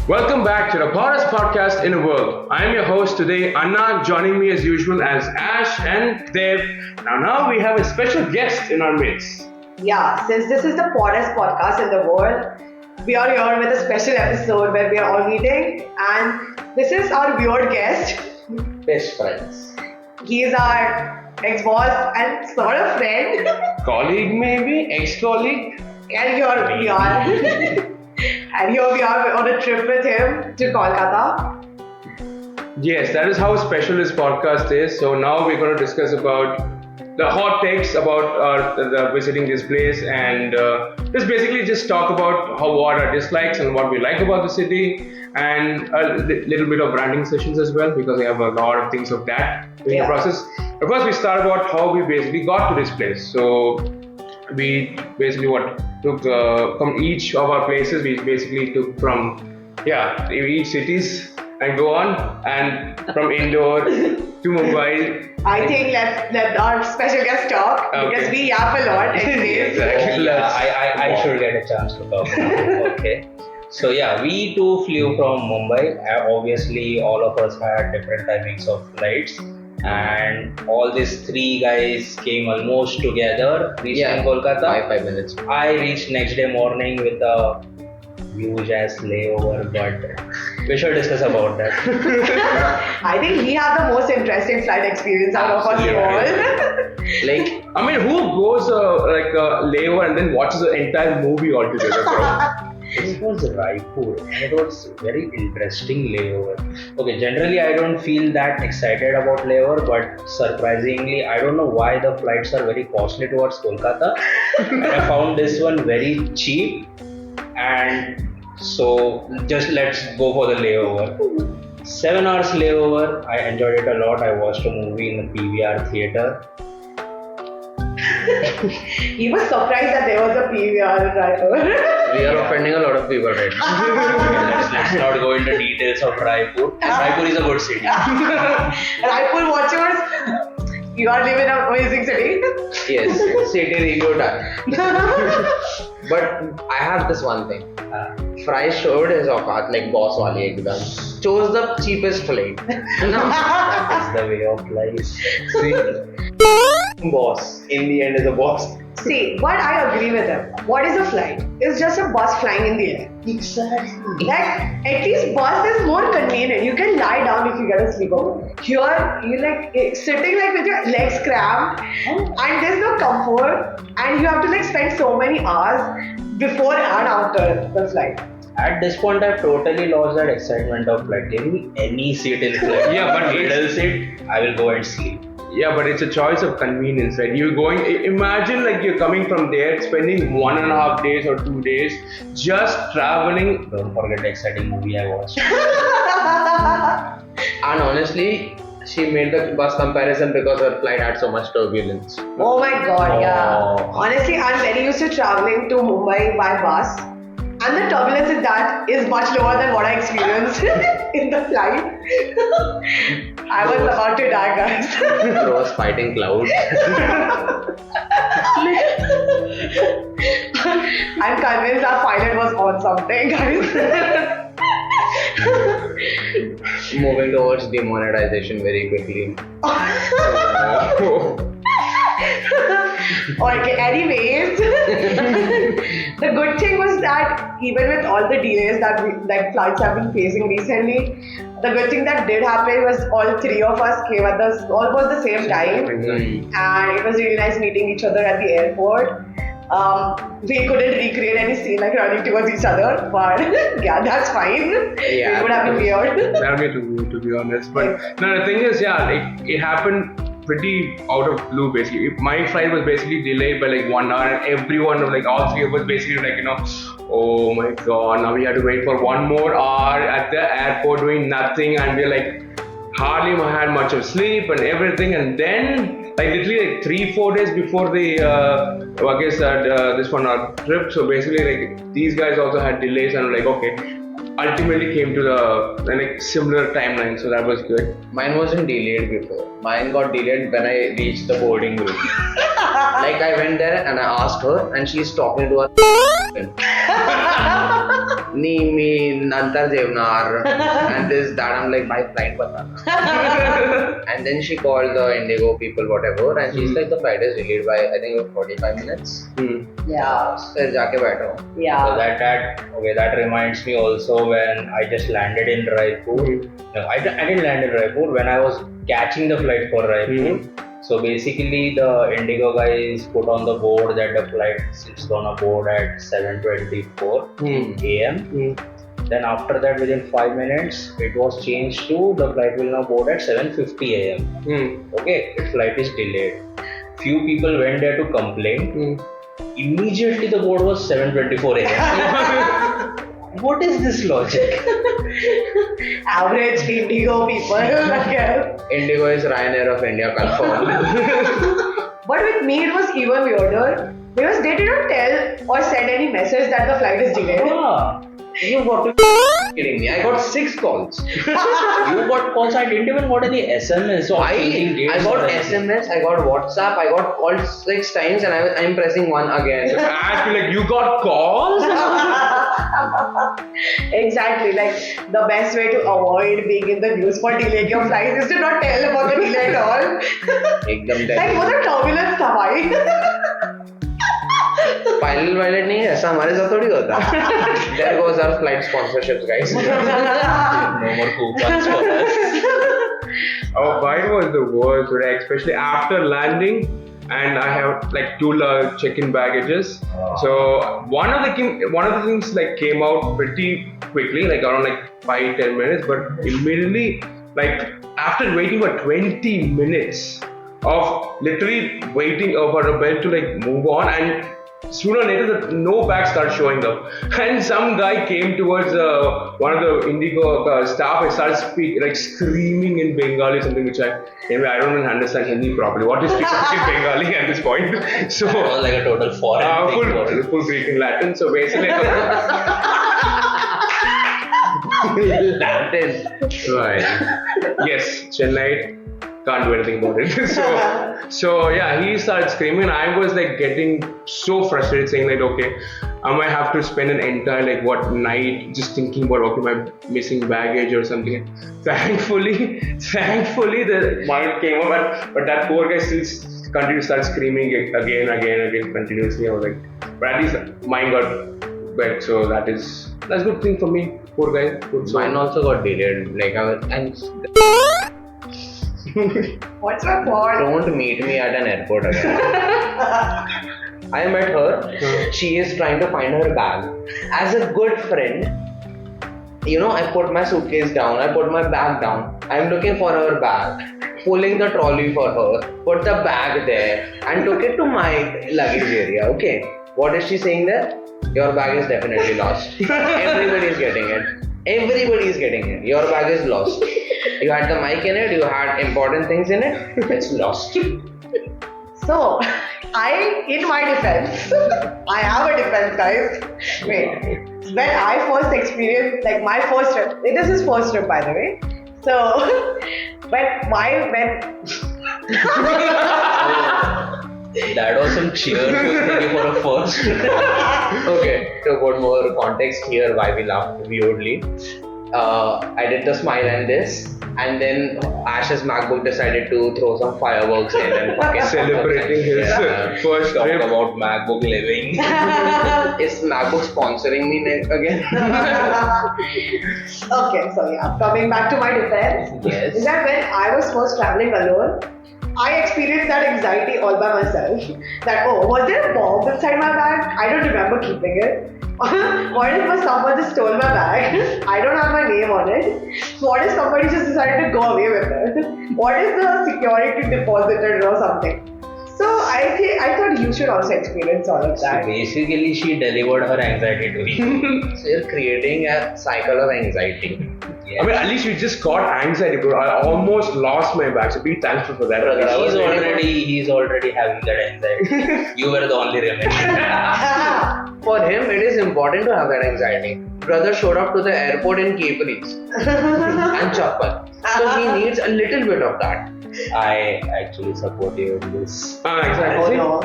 Welcome back to the Poddest podcast in a world. I am your host today, Anna. Joining me as usual as Ash and Dev. Now we have a special guest in our midst. Yeah, since this is the Poddest podcast in the world, we are here with a special episode where we are all meeting, and this is our weird guest. Best friends. He is our ex-boss and sort of friend. Colleague maybe? Ex-colleague? And here we are. And here we are on a trip with him to Kolkata. Yes, that is how special this podcast is. So now we're going to discuss about the hot takes about the visiting this place and just talk about what our dislikes and what we like about the city, and a little bit of branding sessions as well, because we have a lot of things of that during the process. But first we start about how we basically got to this place. So we basically took from each of our places. We basically took from each cities and go on, and from Indore to Mumbai. I think let our special guest talk, because we yap a lot. Exactly. I should get a chance to talk now. Okay. So we too flew from Mumbai. Obviously, all of us had different timings of flights, and all these three guys came almost together. Reached in Kolkata. 5 minutes. I reached next day morning with a huge ass layover, but we should discuss about that. I think he had the most interesting flight experience out of us all. Who goes layover and then watches the entire movie altogether, bro? It was Raipur, and it was very interesting layover. Okay, generally I don't feel that excited about layover, but surprisingly, I don't know why the flights are very costly towards Kolkata. And I found this one very cheap, and so just let's go for the layover. 7 hours layover, I enjoyed it a lot. I watched a movie in the PVR theatre. He was surprised that there was a PVR driver. We are offending a lot of people right now. Let's not go into details of Raipur. Raipur is a good city. Raipur watchers, you are living in an amazing city. Yes, city review done. But I have this one thing. Fry showed his auqat like boss wali ekdam. Chose the cheapest flight. That's the way of life. See, boss in the end is a boss. See, but I agree with him. What is a flight? It's just a bus flying in the air. Exactly. Like, at least bus is more convenient. You can lie down if you get a sleepover. Here, you sitting with your legs cramped, and there's no comfort, and you have to spend so many hours before and after the flight. At this point, I've totally lost that excitement of flight. Give me any seat in flight. But middle seat, I will go and sleep. Yeah, but it's a choice of convenience, right? Imagine you're coming from there, spending 1.5 days or 2 days just traveling. Don't forget the exciting movie I watched. And honestly, she made the bus comparison because her flight had so much turbulence. Oh my god, yeah. Honestly, I'm very used to traveling to Mumbai by bus. And the turbulence in that is much lower than what I experienced in the flight. I was about to die, guys. Bro was fighting clouds. I'm convinced our pilot was on something, guys. Moving towards demonetization very quickly. Okay, anyways, the good thing was that even with all the delays that flights have been facing recently, the good thing that did happen was all three of us came at almost the same time, and it was really nice meeting each other at the airport. We couldn't recreate any scene running towards each other, but yeah, that's fine. It would have been weird. That would be weird, to be honest. But no, the thing is, it happened pretty out of blue basically. My flight was basically delayed by 1 hour, and everyone all three of us basically oh my god, now we have to wait for 1 more hour at the airport doing nothing, and we're hardly had much of sleep and everything. And then literally 3-4 days before the this one our trip, so basically these guys also had delays, and okay, ultimately came to the similar timeline, so that was good. Mine wasn't delayed before. Mine got delayed when I reached the boarding room. I went there and I asked her, and she's talking to her. Nee, me, Nantar Jevnar, and this, that. I'm like, my flight batana. And then she called the Indigo people, whatever, and she's like, the flight is delayed by, I think, 45 minutes. Yeah. Sir, jaake baitho. So Yeah. that reminds me also when I just landed in Raipur. No, I didn't land in Raipur. When I was catching the flight for Raipur, so basically the Indigo guys put on the board that the flight is gonna board at 7:24 a.m. Then after that, within 5 minutes, it was changed to the flight will now board at 7:50 a.m. Okay, the flight is delayed. Few people went there to complain. Immediately the board was 7:24 a.m. What is this logic? Average Indigo people, I guess. Indigo is Ryanair of India, confirmed. But with me, it was even weirder because they didn't tell or send any message that the flight is delayed. Ah, You got to be kidding me. I got 6 calls. you got calls. I didn't even got any SMS. So I got SMS, I got WhatsApp, I got called 6 times, and I'm pressing 1 again. I feel like you got calls. Exactly, like the best way to avoid being in the news for delaying your flight is to not tell about the delay at all. एकदम Like what a turbulence था भाई. Pilot violet नहीं है ऐसा हमारे साथ थोड़ी होता. There goes our flight sponsorships, guys. no more coupons for us. Our flight was the worst, right? Especially after landing, and I have like 2 check-in baggages. So one of the things like came out pretty quickly, like around like 5-10 minutes, but immediately, like after waiting for 20 minutes of literally waiting for a belt to like move on, and sooner or later no bags start showing up, and some guy came towards one of the Indigo staff and started screaming in Bengali, something which I don't even understand Hindi properly. What is speaking Bengali at this point? So like a total foreign full Greek and Latin. So basically Latin. right. Yes, Chennai. Can't do anything about it. so yeah, he started screaming. I was like getting so frustrated, saying like, okay, I might have to spend an entire night just thinking about my missing baggage or something. Thankfully, the mind came up, but that poor guy still continued to start screaming again continuously. I was like, but at least mine got wet, so that's a good thing for me. Poor guy. Mine also got delayed. What's my fault? Don't meet me at an airport again. I met her. She is trying to find her bag. As a good friend, I put my suitcase down. I put my bag down. I'm looking for her bag. Pulling the trolley for her. Put the bag there. And took it to my luggage area. Okay. What is she saying there? Your bag is definitely lost. Everybody is getting it. Your bag is lost. You had the mic in it, you had important things in it, it's lost. So, in my defense, I have a defense, guys. Wait, when I first experienced, my first trip, this is first trip by the way. So, That was some cheerful thing for a first. Okay, to put more context here, why we laughed weirdly. I did the smile and this, and then Ash's MacBook decided to throw some fireworks in and fucking celebrating his first Talk trip. about MacBook living. Is MacBook sponsoring me again? Okay, so yeah, coming back to my defense, Yes. is that when I was first traveling alone, I experienced that anxiety all by myself. That, was there a bomb inside my bag? I don't remember keeping it. What if someone just stole my bag? I don't have my name on it. What if somebody just decided to go away with it? What if the security deposited or something? So I thought you should also experience all of So that. basically, she delivered her anxiety to you. So you're creating a cycle of anxiety. I mean, at least you just got anxiety, bro. I almost lost my bag, so be thankful for that. Brother, He's already having that anxiety. You were the only remaining. For him, it is important to have that anxiety. Brother showed up to the airport in caprice and chappal. So he needs a little bit of that. I actually support you in this. Oh Exactly. no.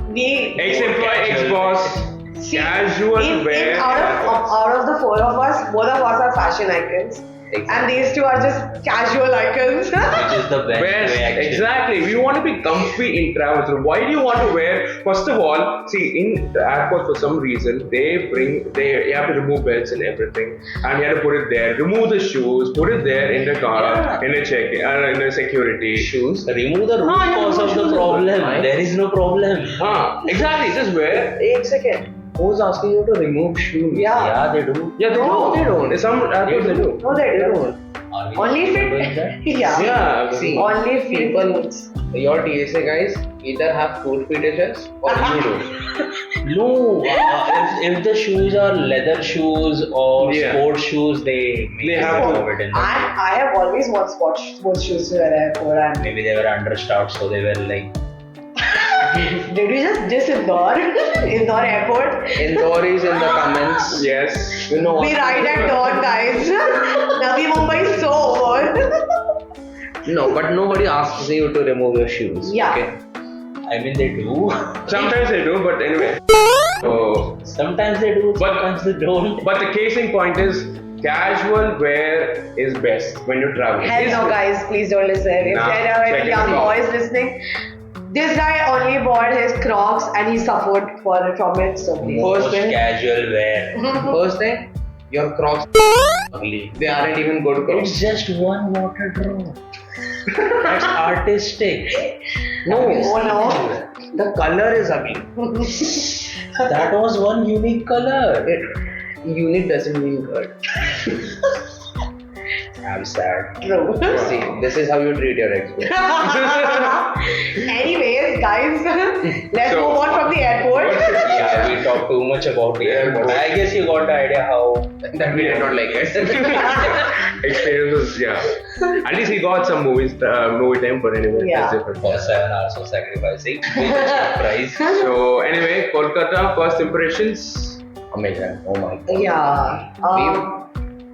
Me. Ex-employee, ex-boss. See, Casual wear. out of the four of us, both of us are fashion icons. And these two are just casual icons. Which is the best way actually. Exactly. We want to be comfy in travel. So why do you want to wear? First of all, see, in the airport for some reason you have to remove belts and everything, and you have to put it there. Remove the shoes, put it there in the car, in the security. Shoes. Remove the root cause of the problem. There is no problem. Exactly. Just wear. Wait a second. Who's asking you to remove shoes? Yeah, they do. Yeah, they don't. Some airports they do. No, they don't. Are we Only if doing it. that? Yeah. See, Only if people, it. your TSA guys either have food fetishes or you do. No, if the shoes are leather shoes or Yeah. sports shoes, they have to. have it in And them. I have always worn sports shoes to the airport. And Maybe they were understaffed, so they were like. did we just diss Indore? Indore airport? Indore is in the comments. Yes. You know We what? ride at dawn, guys. Navi Mumbai is so over. No, but nobody asks you to remove your shoes. Yeah. Okay? I mean, they do. Sometimes they do, but anyway. So, Sometimes they do, sometimes they don't. but the casing point is casual wear is best when you're traveling. Hell no, guys, please don't listen. If Nah, there are check any it young out. boys listening, this guy only bought his Crocs and he suffered from it. So please. Most thing- casual wear. First thing, your Crocs Ugly. they aren't even good Crocs. It's just one water drop. That's artistic. No, Oh no. the color is ugly. That was one unique color. Unique doesn't mean good. I'm sad. True. See, this is how you treat your ex. Anyways, guys, let's So- move on from the airport. Yeah, we talked too much about it. But I guess you got the idea how. That we did not like it. Experiences, yeah. At least he got some movie time, but anyway, Yeah. that's different. For 7 hours of sacrificing with the price. So anyway, Kolkata, first impressions. Amazing. Oh my god.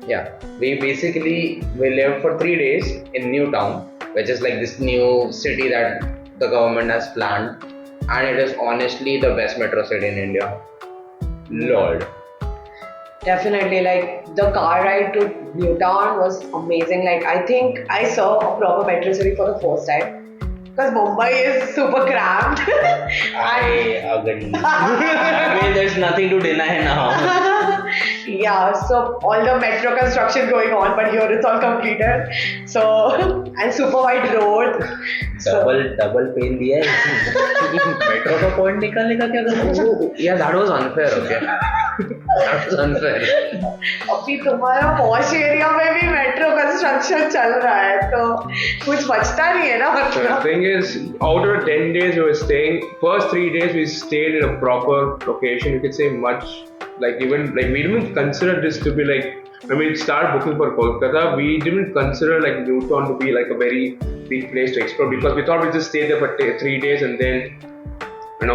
Yeah. We basically lived for 3 days in New Town, which is like this new city that the government has planned, and it is honestly the best metro city in India. Lord. Definitely, like the car ride to Newtown was amazing. Like I think I saw a proper metro city for the first time because Mumbai is super cramped. I agree. I mean, there's nothing to deny now. Yeah, so all the metro construction going on, but here it's all completed. So and super wide road. Double पेन दिया है metro का point निकालने का क्या करूँ Yeah, that was unfair, okay? That was unfair. अभी तुम्हारा पॉश एरिया में भी मेट्रो कंस्ट्रक्शन चल रहा है तो कुछ बचता नहीं है ना So the thing is, out of 10 days we were staying, first 3 days we stayed in a proper location. You could say much, like even like we didn't consider this to be like, when we started booking for Kolkata, we didn't consider like Newtown to be like a very big place to explore because we thought we just stay there for 3 days and then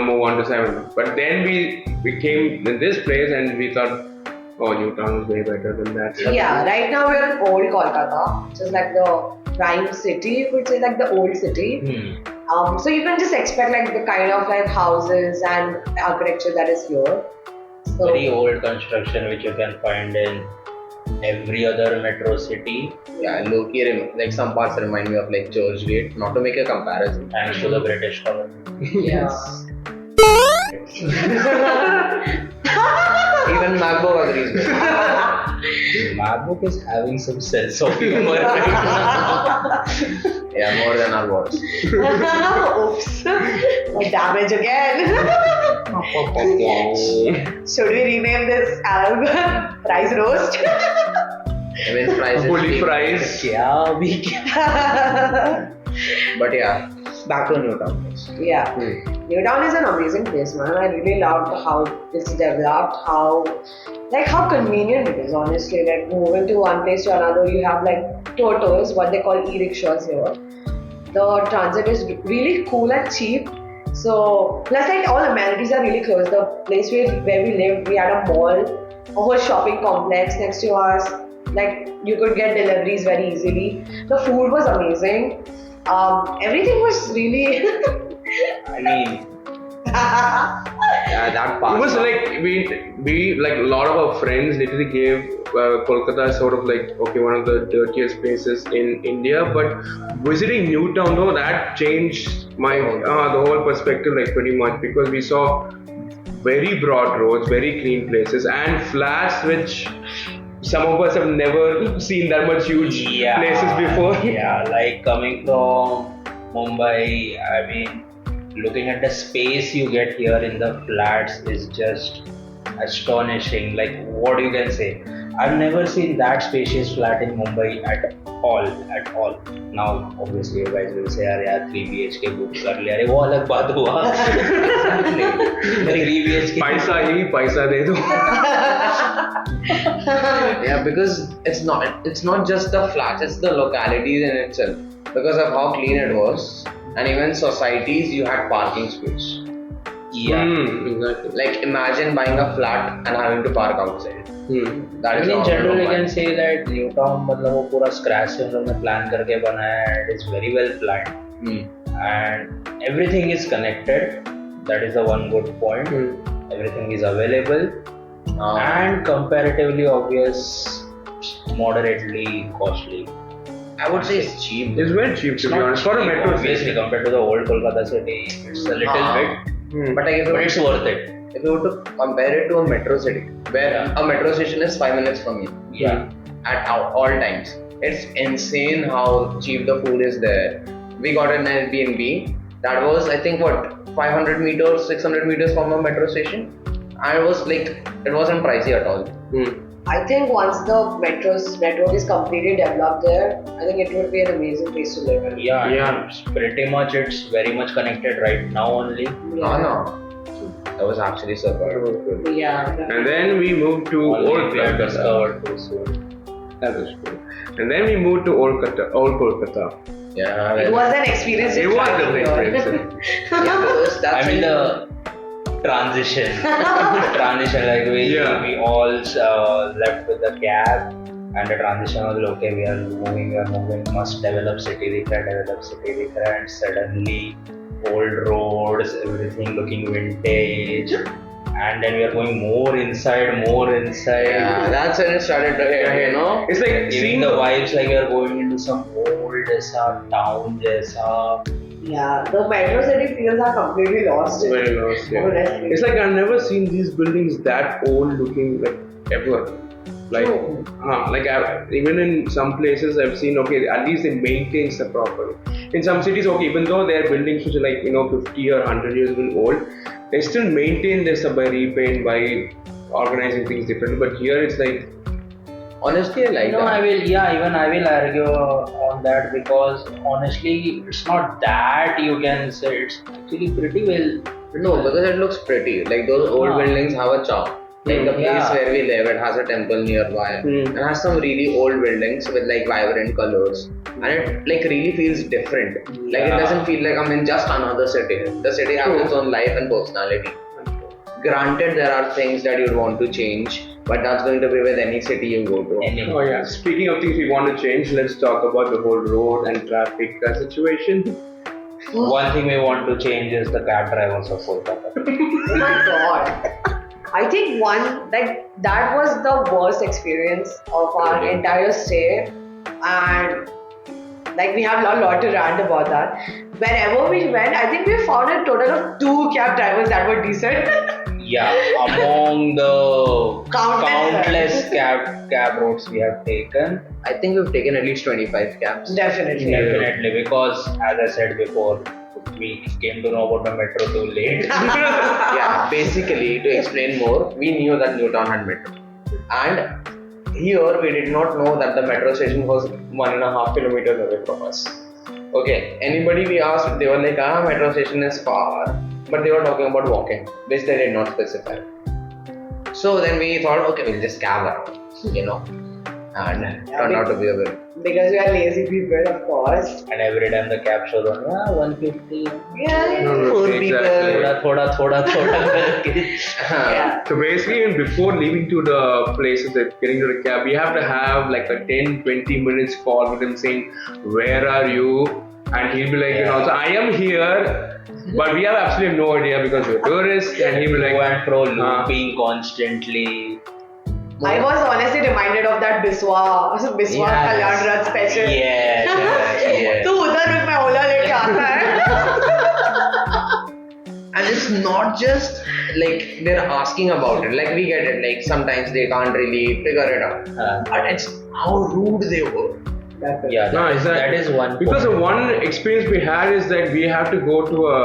move on to 7. But then we came in this place and we thought, oh, Newtown is way better than that. Yeah, right now we're in old Kolkata, which is like the prime city, you could say like the old city. So you can just expect like the kind of like houses and architecture that is here. So, very old construction which you can find in every other metro city. Yeah, low-key, like some parts remind me of like Churchgate, not to make a comparison. Thanks to the British government. yeah. Even MacBook agrees with me. MacBook is having some sense of humor right now. Yeah, more than our words. Oops. Damage again. Should we rename this album Rice Roast? I mean, fries is Fully cheap. fries. क्या भी But yeah, back to Newtown. Yeah. Newtown is an amazing place, man. I really loved how it's developed, how convenient it is, honestly. Like moving to one place to another, you have like tours, what they call e-rickshaws here. The transit is really cool and cheap. So, plus like all amenities are really close. The place where we lived, we had a mall, a whole shopping complex next to us. Like you could get deliveries very easily. The food was amazing. Everything was really I mean that It pasta. was like we like a lot of our friends literally gave Kolkata sort of like okay one of the dirtiest places in India, but visiting Newtown though that changed my the whole perspective like pretty much because we saw very broad roads, very clean places, and flats which some of us have never seen that much huge places before. Yeah, like coming from Mumbai, I mean, looking at the space you get here in the flats is just astonishing. Like, what you can say? I've never seen that spacious flat in Mumbai at all, at all. Now, obviously, you guys will say, "अरे यार 3 BHK book कर लिया." अरे वो अलग बात हुआ. 3 BHK. पैसा ही पैसा दे दो. Yeah, because it's not just the flats, it's the localities in itself. Because of how clean it was, and even societies, you had parking space. Yeah. Exactly. Like imagine buying a flat and having to park outside. That is in not general, I normal. can say that Newtown मतलब वो पूरा scratch से हम लोग ने plan करके बनाया है. It is very well planned. And everything is connected. That is the one good point. Everything is available and comparatively obvious, moderately costly. I would say it's cheap. It's very cheap to be honest. For a metro obviously station. compared to the old Kolkata city, it's a little bit, But like but it's worth it. if you were to compare it to a metro city, where a metro station is 5 minutes from you, Yeah. at all times, it's insane how cheap the food is there. We got an Airbnb that was I think what 500 meters, 600 meters from a metro station, and it was like it wasn't pricey at all. I think once the network is completely developed there, I think it would be an amazing place to live in. Yeah. It's pretty much, it's very much connected right now only. No. That was actually superb. Yeah. And then we moved to Only Old we have Kolkata. discovered too soon. That was cool. And then we moved to Old Kolkata. Yeah. It was an experience. It was an driving experience. That's I mean the transition, like we all left with the cab, and the transition was okay. We are moving. Must develop city, and suddenly old roads, everything looking vintage, and then we are going more inside. Yeah, that's when it started to hit, you know. It's like Giving seeing the vibes like we are going into some old town, jaisa. Yeah, the metro city feels are completely lost. very lost. Yeah. Honestly. It's like I've never seen these buildings that old looking like ever. Like, like even in some places I've seen okay at least they maintain stuff properly. In some cities okay even though their buildings which are like 50 or 100 years old, they still maintain their stuff by repaint by organizing things differently. But here it's like. Honestly, I like No, that. I will argue on that because honestly, it's not that you can say it's actually pretty well. No, because it looks pretty. Like those old buildings have a charm. Like the place where we live, it has a temple nearby. It has some really old buildings with like vibrant colors, and it like really feels different. Like it doesn't feel like I'm in just another city. The city has its own life and personality. Granted, there are things that you'd want to change, but that's going to be with any city you go to. Oh yeah. Speaking of things we want to change, let's talk about the whole road and traffic situation. One thing we want to change is the cab drivers of Kolkata. Oh my god. I think that was the worst experience of our entire stay, and like we have a lot to rant about that. Wherever we went, I think we found a total of 2 cab drivers that were decent. Yeah, among the Countless. cab routes we have taken, I think we've taken at least 25 cabs. Definitely. because as I said before, we came to know about the metro too late. Yeah, basically, to explain more, we knew that Newtown had metro. And here, we did not know that the metro station was 1.5 kilometers away from us. Okay, anybody we asked, they were like, metro station is far. But they were talking about walking, which they did not specify. So then we thought, okay, we'll just cab around, and it turned out to be a bit. Because we are lazy people, of course. And every time the cab shows on, 150. Yeah. Poor people. Thoda. Yeah. So basically, even before leaving to the places that getting to the cab, we have to have like a 10-20 minutes call with them saying, where are you? and he'll be like, so I am here, but we have absolutely no idea because we're tourists, and he'll be like, To and fro looping constantly. I was honestly reminded of that Biswa Kalyan Rath special. Yes. तू उधर रुक मैं ओला लेके आता है. And it's not just like they're asking about it. Like we get it. Like sometimes they can't really figure it out. But it's how rude they were. Yeah, that is one because point. the one experience we had is that we have to go to a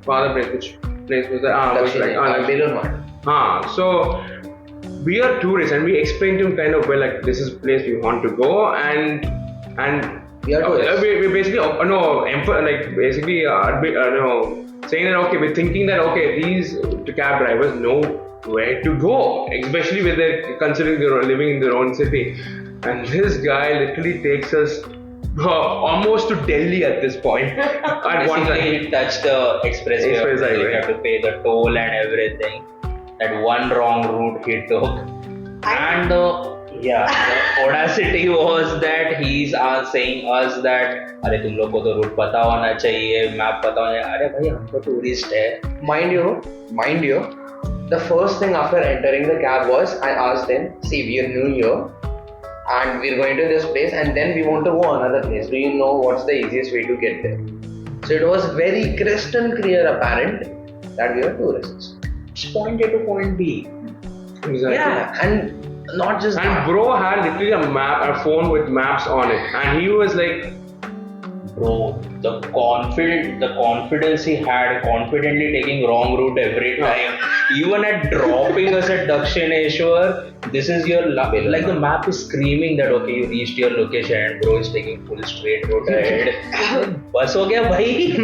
father place. Which place was that? Belur Mat. So we are tourists and we explained to him kind of well, like this is a place we want to go, and We are tourists. we basically saying that okay, we're thinking that okay, these cab drivers know where to go, especially with their considering they're living in their own city. And this guy literally takes us almost to Delhi at this point. At one Basically, time. he touched the expressway. Express highway. You have to pay the toll and everything. That one wrong route he took. And the audacity was that he's saying us that अरे तुम लोग को तो root पता होना चाहिए, map पता होना चाहिए. अरे भाई हम तो टूरिस्ट है. Mind you, the first thing after entering the cab was I asked them, see, we are new here and we're going to this place and then we want to go another place. Do you know what's the easiest way to get there? So it was very crystal clear apparent that we are tourists. It's point A to point B. Exactly. Yeah, and not just And that. bro had literally a phone with maps on it, and he was like, Bro, the confidence he had, confidently taking wrong route every time. Even at dropping us at Dakshineshwar, this is your like the map is screaming that okay, you reached your location, and bro is taking full straight road ahead. Bus ho gaya bhai.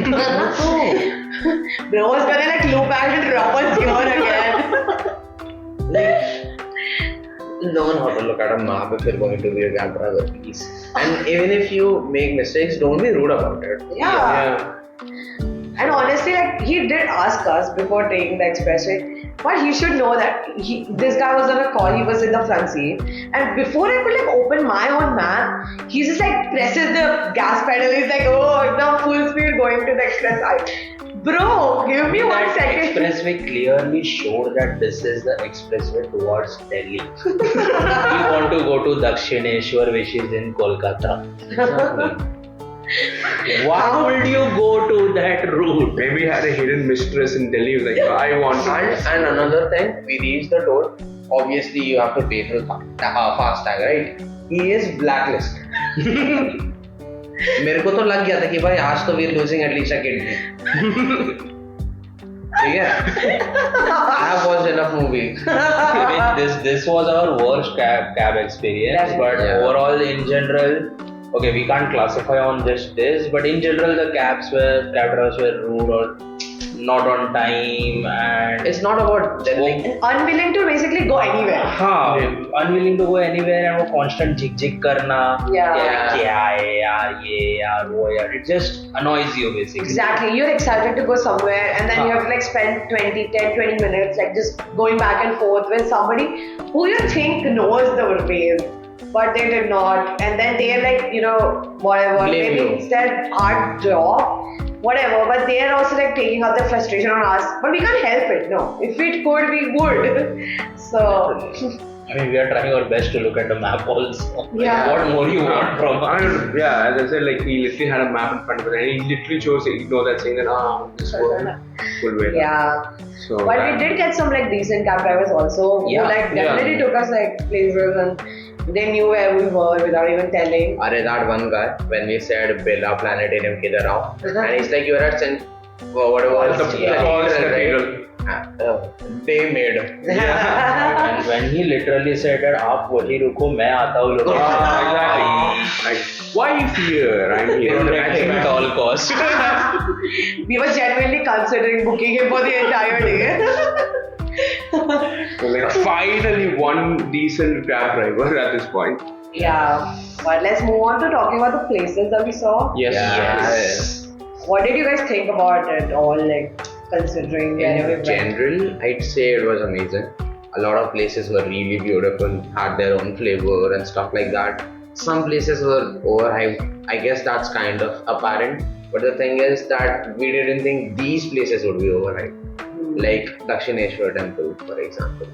Bro was gonna like loop back and drop us here again. Learn how to look at a map if you're going to be a cab driver, please. And even if you make mistakes, don't be rude about it. Yeah. And honestly, like he did ask us before taking the expressway, but he should know that this guy was on a call. He was in the front seat, and before I could like open my own map, he just like presses the gas pedal. He's like, "Oh, the full speed going to the express." Bro, give me 1 second. Expressway clearly showed that this is the expressway towards Delhi. We want to go to Dakshineshwar, which is in Kolkata. Why would you go to that route? maybe he had a hidden mistress in Delhi. He was like, I want to. And another thing, we reached the toll. Obviously, you have to pay through FASTag, right? He is blacklisted. मेरे को तो लग गया था कि भाई आज तो we're losing at least a kidney. ठीक है? I have watched enough movies. I mean, this was our worst cab experience, but overall in general, okay, we can't classify on just this, but in general the cab drivers were rude or not on time, and It's not about like, Unwilling to basically go anywhere. unwilling to go anywhere and वो constant झिक करना. Yeah. क्या है यार ये यार वो यार, it just annoys you basically. Exactly. You're excited to go somewhere and then you have to like spend 20 minutes like just going back and forth with somebody who you think knows the ways, but they did not. And then they're like, whatever, Blame maybe you. instead our job, whatever, but they are also like taking out their frustration on us. But we can't help it, no. If it could, we would. So, I mean, we are trying our best to look at the map also. Yeah. What more you want from us? Yeah, as I said, like he literally had a map in front of it, and he literally chose to ignore that, saying that this full way. yeah. So But we did get some like decent cab drivers also who Yeah. like definitely took us like places and they knew where we were without even telling. Are that one guy when we said Bella Planetarium kidhar aao, and he's like, you're at whatever the false cathedral. They made. And when he literally said that आप वही रुको मैं आता हूँ लोगों Exactly. Like, why here? I'm here. Protect him at all costs. We were genuinely considering booking him for the entire day. So, like, finally one decent cab driver at this point. Yeah, but let's move on to talking about the places that we saw. Yes. What did you guys think about it all, like considering wherever we In went? general, I'd say it was amazing. A lot of places were really beautiful, had their own flavor and stuff like that. Some places were overhyped. I guess that's kind of apparent But the thing is that we didn't think these places would be overhyped. Like Dakshineshwar temple, for example.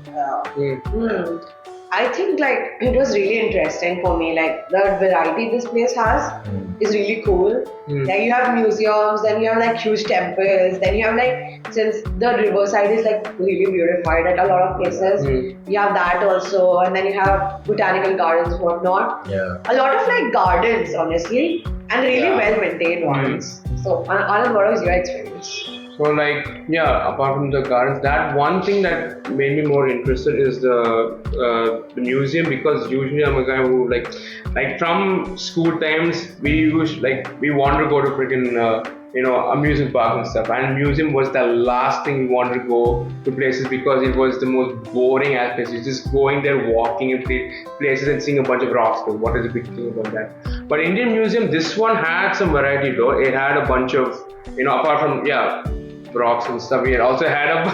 I think like it was really interesting for me. Like the variety this place has is really cool. Like you have museums, then you have like huge temples, then you have like, since the riverside is like really beautified at a lot of places, you have that also, and then you have botanical gardens, whatnot. Yeah. A lot of like gardens, honestly, and really well maintained ones. So, Anand, what was your experience? So like, yeah, apart from the gardens, that one thing that made me more interested is the museum, because usually I'm a guy who like from school times we wanted to go to freaking amusement park and stuff, and museum was the last thing we wanted to go to places because it was the most boring aspect. You're just going there, walking in places and seeing a bunch of rocks. So what is the big thing about that? But Indian Museum, this one had some variety though. It had a bunch of, apart from rocks and stuff, we also had a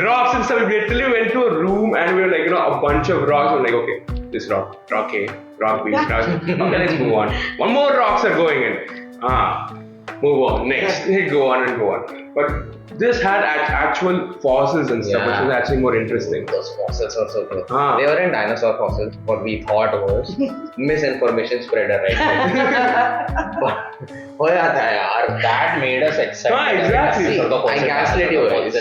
rocks and stuff. We literally went to a room and we were like, a bunch of rocks. We were like, okay, this rock A, rock B, rock. Okay, let's move on. One more rocks are going in. Move on. Next, go on and go on. But this had actual fossils and stuff, which was actually more interesting. Those fossils were so cool. They weren't dinosaur fossils, what we thought was misinformation spreader, right? But That made us excited. Exactly. See, I gaslit you guys.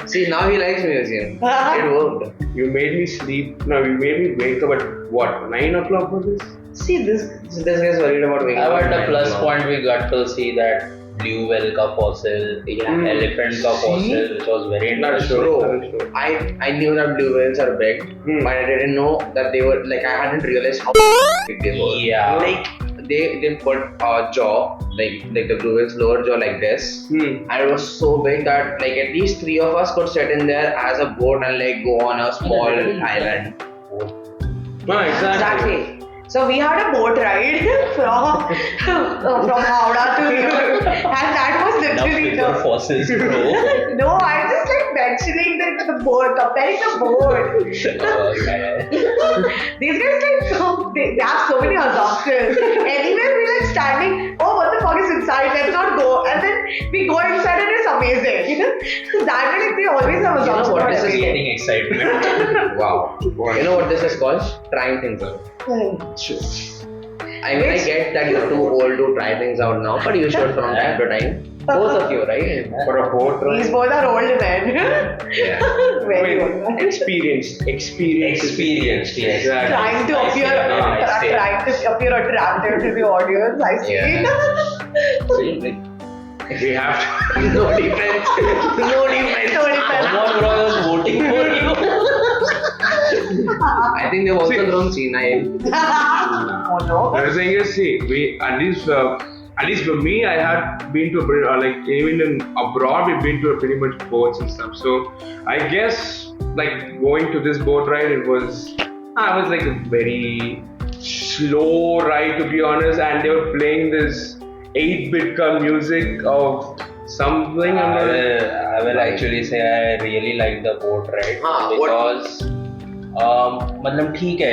See, now he likes museum. It worked. You made me sleep. No, you made me wake up at what, 9 o'clock for this? See this. This guy's worried about waking up. But the plus point, we got to see that blue whale ka fossil, elephant ka fossil, which was very interesting. Bro, I knew that blue whales are big, but I didn't know that they were, like, I hadn't realized how big they were. Yeah. Like, they put a jaw, like the blue whale's lower jaw like this, and it was so big that like at least 3 of us could sit in there as a boat and like go on a small island. No, exactly. So we had a boat ride from Howrah to here, and that was literally the fossils, bro. No, I'm just like mentioning the boat, comparing the boat. These guys they have so many assumptions. Anyway, we're like standing. Oh, what the fuck is inside? Let's not go. And then we go inside and it's amazing. So that way they always have assumptions. What is This is getting excitement. Wow. You know what this is called? Trying things out. Sure. I mean, I get that you're too old to try things out now, but you should from time to time. Both of you, right? For a boat ride. These both are old men. Yeah. Very old. Experienced, yes. Exactly. Trying to appear attractive to the audience, I see. Yeah. We have to. No defense. No defense. Come on, bro, I was voting for you. I think they've also thrown C9. Oh no. The thing is, see, we at least for me, I had been to even in abroad, we've been to pretty much boats and stuff. So I guess like going to this boat ride, it was like a very slow ride, to be honest, and they were playing this 8-bit music of something. I will actually say I really like the boat ride because मतलब ठीक है,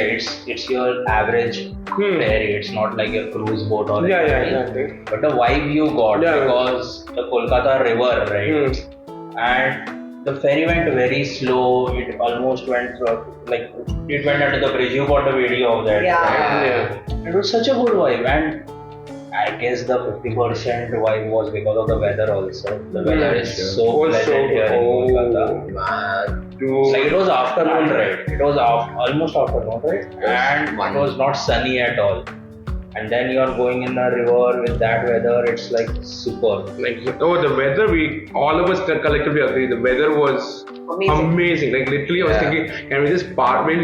it's your average ferry. It's not like a cruise boat or anything. Exactly. But the vibe you got because the Kolkata river, right? And the ferry went very slow. It almost went it went under the bridge. You got the video of that. Yeah. It was such a good vibe, and I guess the 50% vibe was because of the weather also. The weather is so pleasant here in Kolkata. Like it was afternoon, right? It was almost afternoon, right? And it was not sunny at all. And then you are going in a river with that weather, it's like super. The weather, all of us collectively agree, the weather was amazing. Like literally, I was thinking, can we just part? I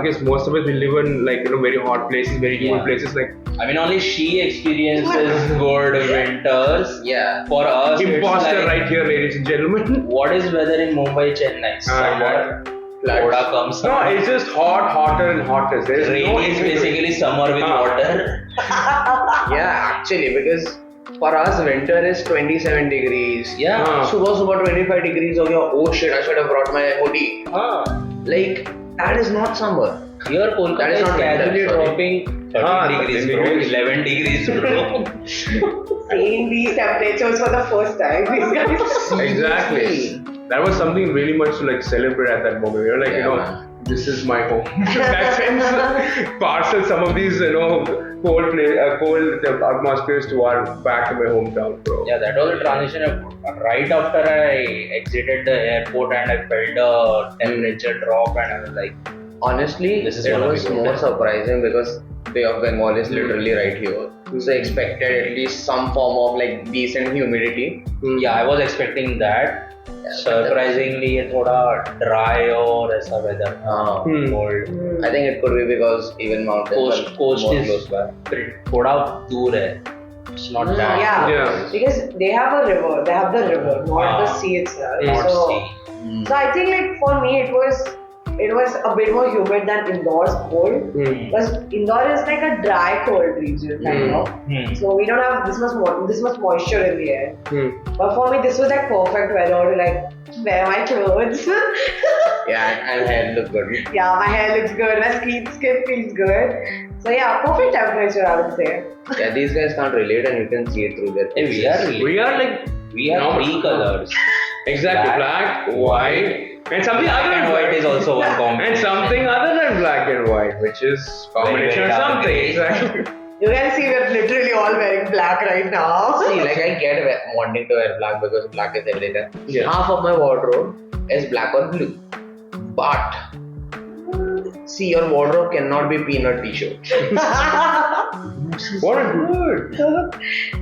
guess most of us, we live in very hot places, very humid places. I mean, only she experiences good winters. Yeah. For us, imposter right here, ladies and gentlemen. What is weather in Mumbai, Chennai? Summer. Comes. No, it's just hotter and hotter. There's rain is basically summer with water. Yeah, actually, because for us, winter is 27 degrees. Yeah. Subah 25 degrees. Oh shit, I should have brought my hoodie. Like, that is not summer. Here That Kolkata is is not winter, casually sorry. dropping 13 Ah, degrees, 13 bro. degrees. 11 degrees, bro. Seeing these temperatures for the first time, these guys. Exactly. That was something really much to like celebrate at that moment. You're like, Yeah, you know, man. this is my home. In that sense, parcel some of these, you know, cold atmospheres to our back to my hometown, bro. Yeah, that was a transition. Right after I exited the airport and I felt the temperature drop, and I was like, Honestly, This is it gonna be was good. more surprising because Bay of Bengal is literally right here. So I expected at least some form of like decent humidity. yeah, I was expecting that. Surprisingly, ये थोड़ा dry और ऐसा weather था, cold. I think it could be because even mountains are Coast more is close by. थोड़ा दूर है. It's not that. Yeah. Because they have a river, they have the river, not the sea itself. Not so, sea. so I think like for me it was a bit more humid than Indore's cold. Because Indore is like a dry cold region, kind of. So we don't have this much moisture in the air. But for me this was like perfect weather to like wear my clothes. Yeah, and hair look good. Yeah, my hair looks good, my skin feels good. So yeah, perfect temperature I would say. Yeah, these guys can't relate and you can see it through their Hey, faces. we are like we have normal. 3 colors. Exactly. Black, white, and something Black other and than white black. is also one And combination. something other than black and white, which is combination very of dark something. grey. Exactly. You can see we're literally all wearing black right now. See, like I get wanting to wear black because black is everywhere. Yes. Half of my wardrobe is black or blue. But see, your wardrobe cannot be peanut t-shirt. What a good.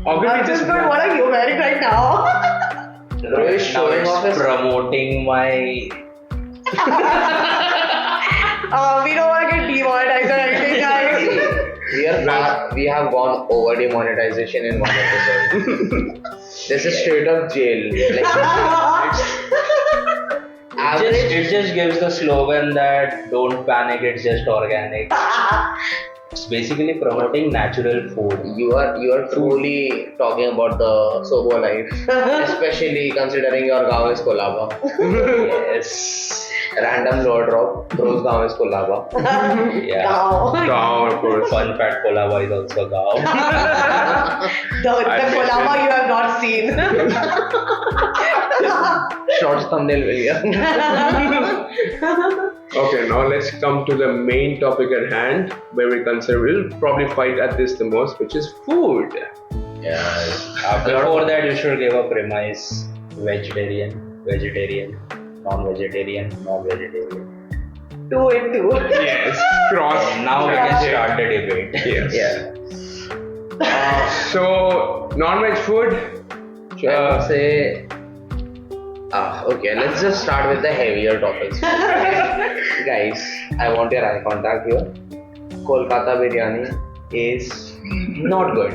Not just good, what are you wearing right now? Bro is Now showing it's off his. promoting my. We don't want to get demonetized or anything, guys. We have gone over demonetization in one episode. This is straight up jail. Like, It just gives the slogan that don't panic, it's just organic. It's basically promoting natural food. you are truly talking about the sober life, especially considering your gaon is Kolaba. Yes. Random low drop, bro's gaon is Kolaba. Yeah. Now, Cow, of course. Fun fact, Kolaba is also Gao. the I Kolaba you have not seen. Short thumbnail will Okay, now let's come to the main topic at hand, where we'll probably fight at this the most, which is food. Before that, you should give a premise: vegetarian, non-vegetarian. 2 and 2. Yes, cross. Now we can start the debate. Yes. Yeah. So, non-veg food. I would say. Okay, let's just start with the heavier topics. Guys, I want your eye contact here. Kolkata biryani is not good.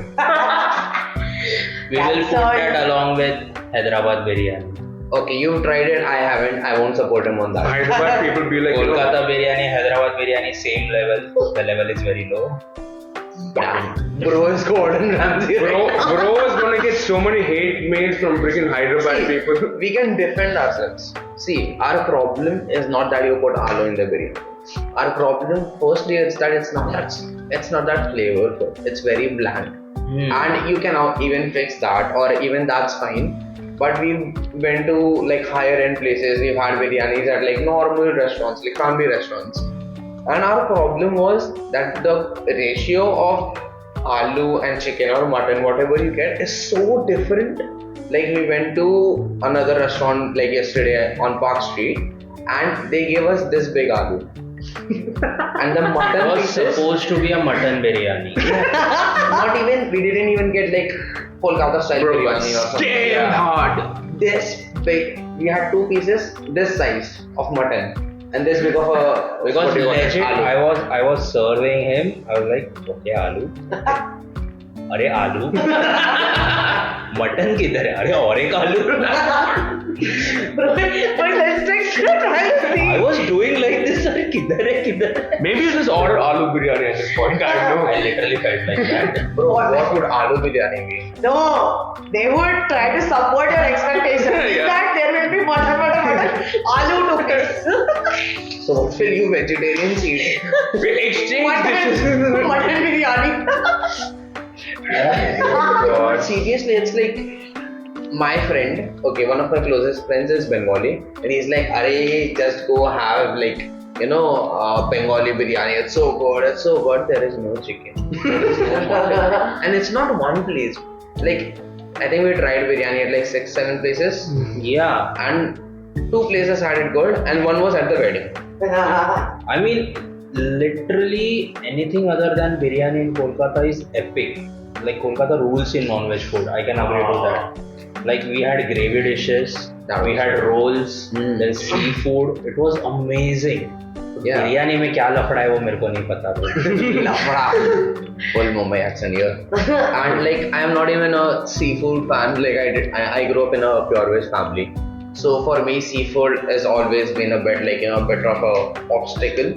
We will That's put all. that along with Hyderabad biryani. Okay, you've tried it, I haven't. I won't support him on that. Hyderabad people be like, Kolkata biryani, Hyderabad biryani, same level. The level is very low. Yeah. Bro is Gordon Ramsay. bro is gonna get so many hate mails from freaking Hyderabad people. We can defend ourselves. See, our problem is not that you put aloo in the biryani. Our problem, firstly, is that it's not that flavorful. It's very bland, and you can even fix that, or even that's fine. But we went to like higher end places. We've had biryanis at like normal restaurants, like family restaurants, and our problem was that the ratio of aloo and chicken or mutton, whatever you get, is so different. Like we went to another restaurant like yesterday on Park Street, and they gave us this big aloo, and the It mutton was pieces. supposed to be a mutton biryani. We didn't even get like Kolkata style Bro, biryani or something. damn hard. This big, we had 2 pieces this size of mutton, and this big of a Because what do you call it? legit, Aloo. I was serving him. I was like, okay, aloo. अरे आलू mutton किधर है अरे और एक आलू But let's try to see. I was doing like this अरे किधर है Maybe you just order aloo biryani at this point. I don't know. I literally felt like that. Bro, what would aloo biryani be? No, they would try to support your expectations. In Yeah. fact, there will be mutton, aloo to piece. So what will you vegetarians eat? We exchange dishes. Mutton biryani. God. Seriously, it's like my friend, okay, one of my closest friends is Bengali, and he's like, "Arey, just go have like, Bengali biryani. It's so good. It's so good. There is no chicken, and it's not one place. Like, I think we tried biryani at like 6-7 places, Yeah, and 2 places had it good, and one was at the wedding. I mean, literally anything other than biryani in Kolkata is epic. Like Kolkata rules in non-veg food. I can agree to that. Like we had gravy dishes, we had rolls, then seafood. It was amazing. Yeah. Biryani में क्या लफड़ा है वो मेरे को नहीं पता. Full Mumbai accent here. And like I am not even a seafood fan. Like I grew up in a pure veg family. So for me seafood has always been a bit like a bit of a obstacle.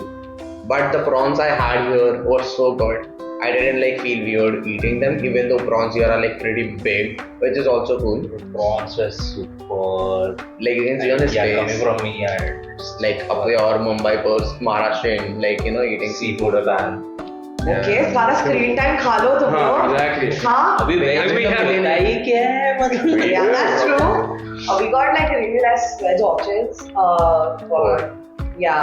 But the prawns I had here were so good. I didn't like feel weird eating them, even though prawns here are like pretty big, which is also cool. Prawns were super. Like you can see on his Yeah, face. coming from me, it's Like a pure Mumbai person, Maharashtrian, like eating seafood a ban. Okay, सारा screen time खा लो तुम हाँ, लोग. exactly. हाँ. अभी veg we में have- मिलता ही क्या है मतलब? Yeah, that's true. We got like really less veg options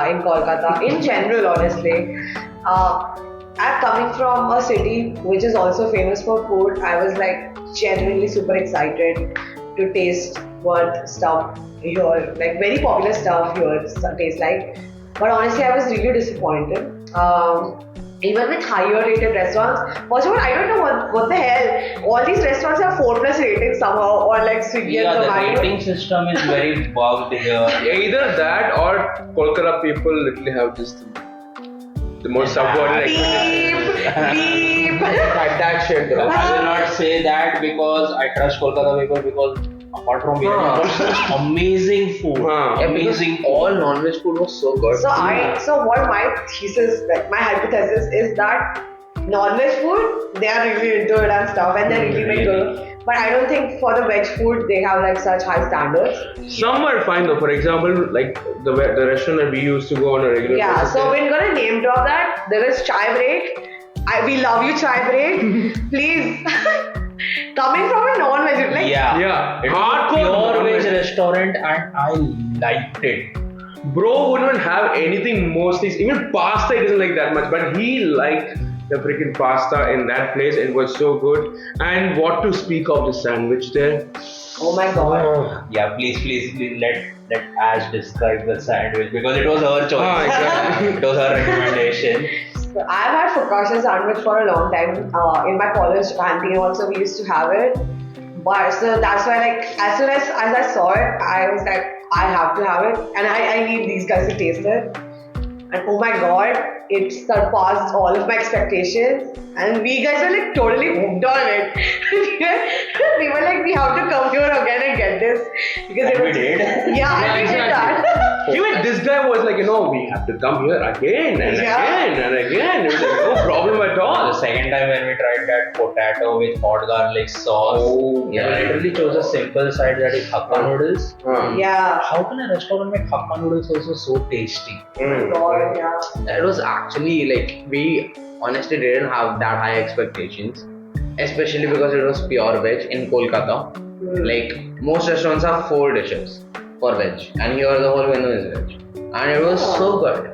in Kolkata. In general, honestly. I'm coming from a city which is also famous for food. I was like genuinely super excited to taste what stuff here, like very popular stuff here tastes like. But honestly, I was really disappointed. Even with higher rated restaurants, first of all, I don't know what the hell. All these restaurants have 4+ ratings somehow, or like Swiggy Yeah, and the Zomato. rating system is very bugged here. Either that or Kolkata people literally have just the most subordinate expectations. Beep, beep. Cut that shit, bro. I will not say that because I trust Kolkata people because apart from biryani, it was amazing food. Huh. Yeah, because Amazing all non-veg food was so good. So what my thesis, like my hypothesis is that non-veg food, they are really into it and stuff, and they're really good. But I don't think for the veg food they have like such high standards. Some are fine though. For example, like the restaurant that we used to go on a regular Yeah, basis. so we're gonna name drop that. There is Chai Break. We love you, Chai Break. Please. Coming from a non-veg, like Yeah. It was a Hardcore pure non-veg. veg restaurant and I liked it. Bro wouldn't have anything mostly, even pasta he doesn't like that much, but he liked the freaking pasta in that place. It was so good. And what to speak of the sandwich there? oh my god. Yeah, please let Ash describe the sandwich because it was her choice. Ah, exactly. It was her recommendation. So I've had focaccia sandwich for a long time. In my college canteen also we used to have it. But so that's why like as soon as I saw it, I was like, I have to have it and I need these guys to taste it. And oh my god, it surpassed all of my expectations. And we guys were like totally hooked on it. We were like, we have to come here again and get this. Because And it we was, did. Yeah, and we did that. Even this guy was like, we have to come here again and Yeah. again and again. It was like, no problem at all. The second time when we tried that potato with hot garlic sauce, Oh, I literally chose a simple side that is hakka noodles. Yeah. How can a restaurant make hakka noodles also so tasty? God, yeah. It was actually like we honestly didn't have that high expectations, especially because it was pure veg in Kolkata. Like most restaurants have 4 dishes for veg, and here the whole menu is veg, and it was so good.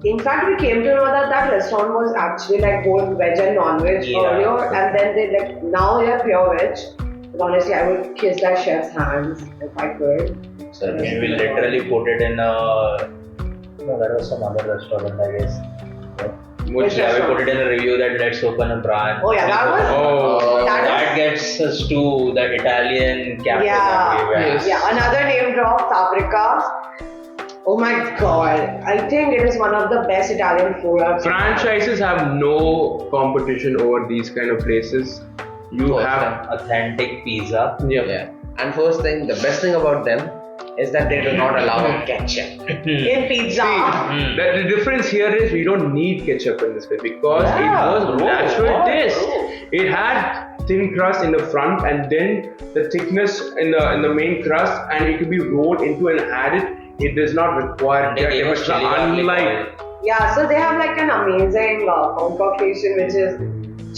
In fact, we came to know that restaurant was actually like both veg and non-veg earlier, and then they like now they are pure veg. But honestly, I would kiss that chef's hands if I could. So And we literally put it in a. No, that was some other restaurant, I guess. Which Yeah, we restaurant? put it in a review that let's open a branch. Oh yeah, that was Oh, That gets us to the Italian cafe that we went. yeah. Another name drop, Paprika. Oh my god, I think it is one of the best Italian food I've seen. franchises have no competition over these kind of places. You have, Authentic pizza. yeah. And first thing, the best thing about them is that they do not allow ketchup. In pizza. The difference here is we don't need ketchup in this place because it was natural taste. It had thin crust in the front and then the thickness in the main crust, and it could be rolled into and added it does not require They gave us it's chili garlic unlike. oil. Yeah, so they have like an amazing concoction which is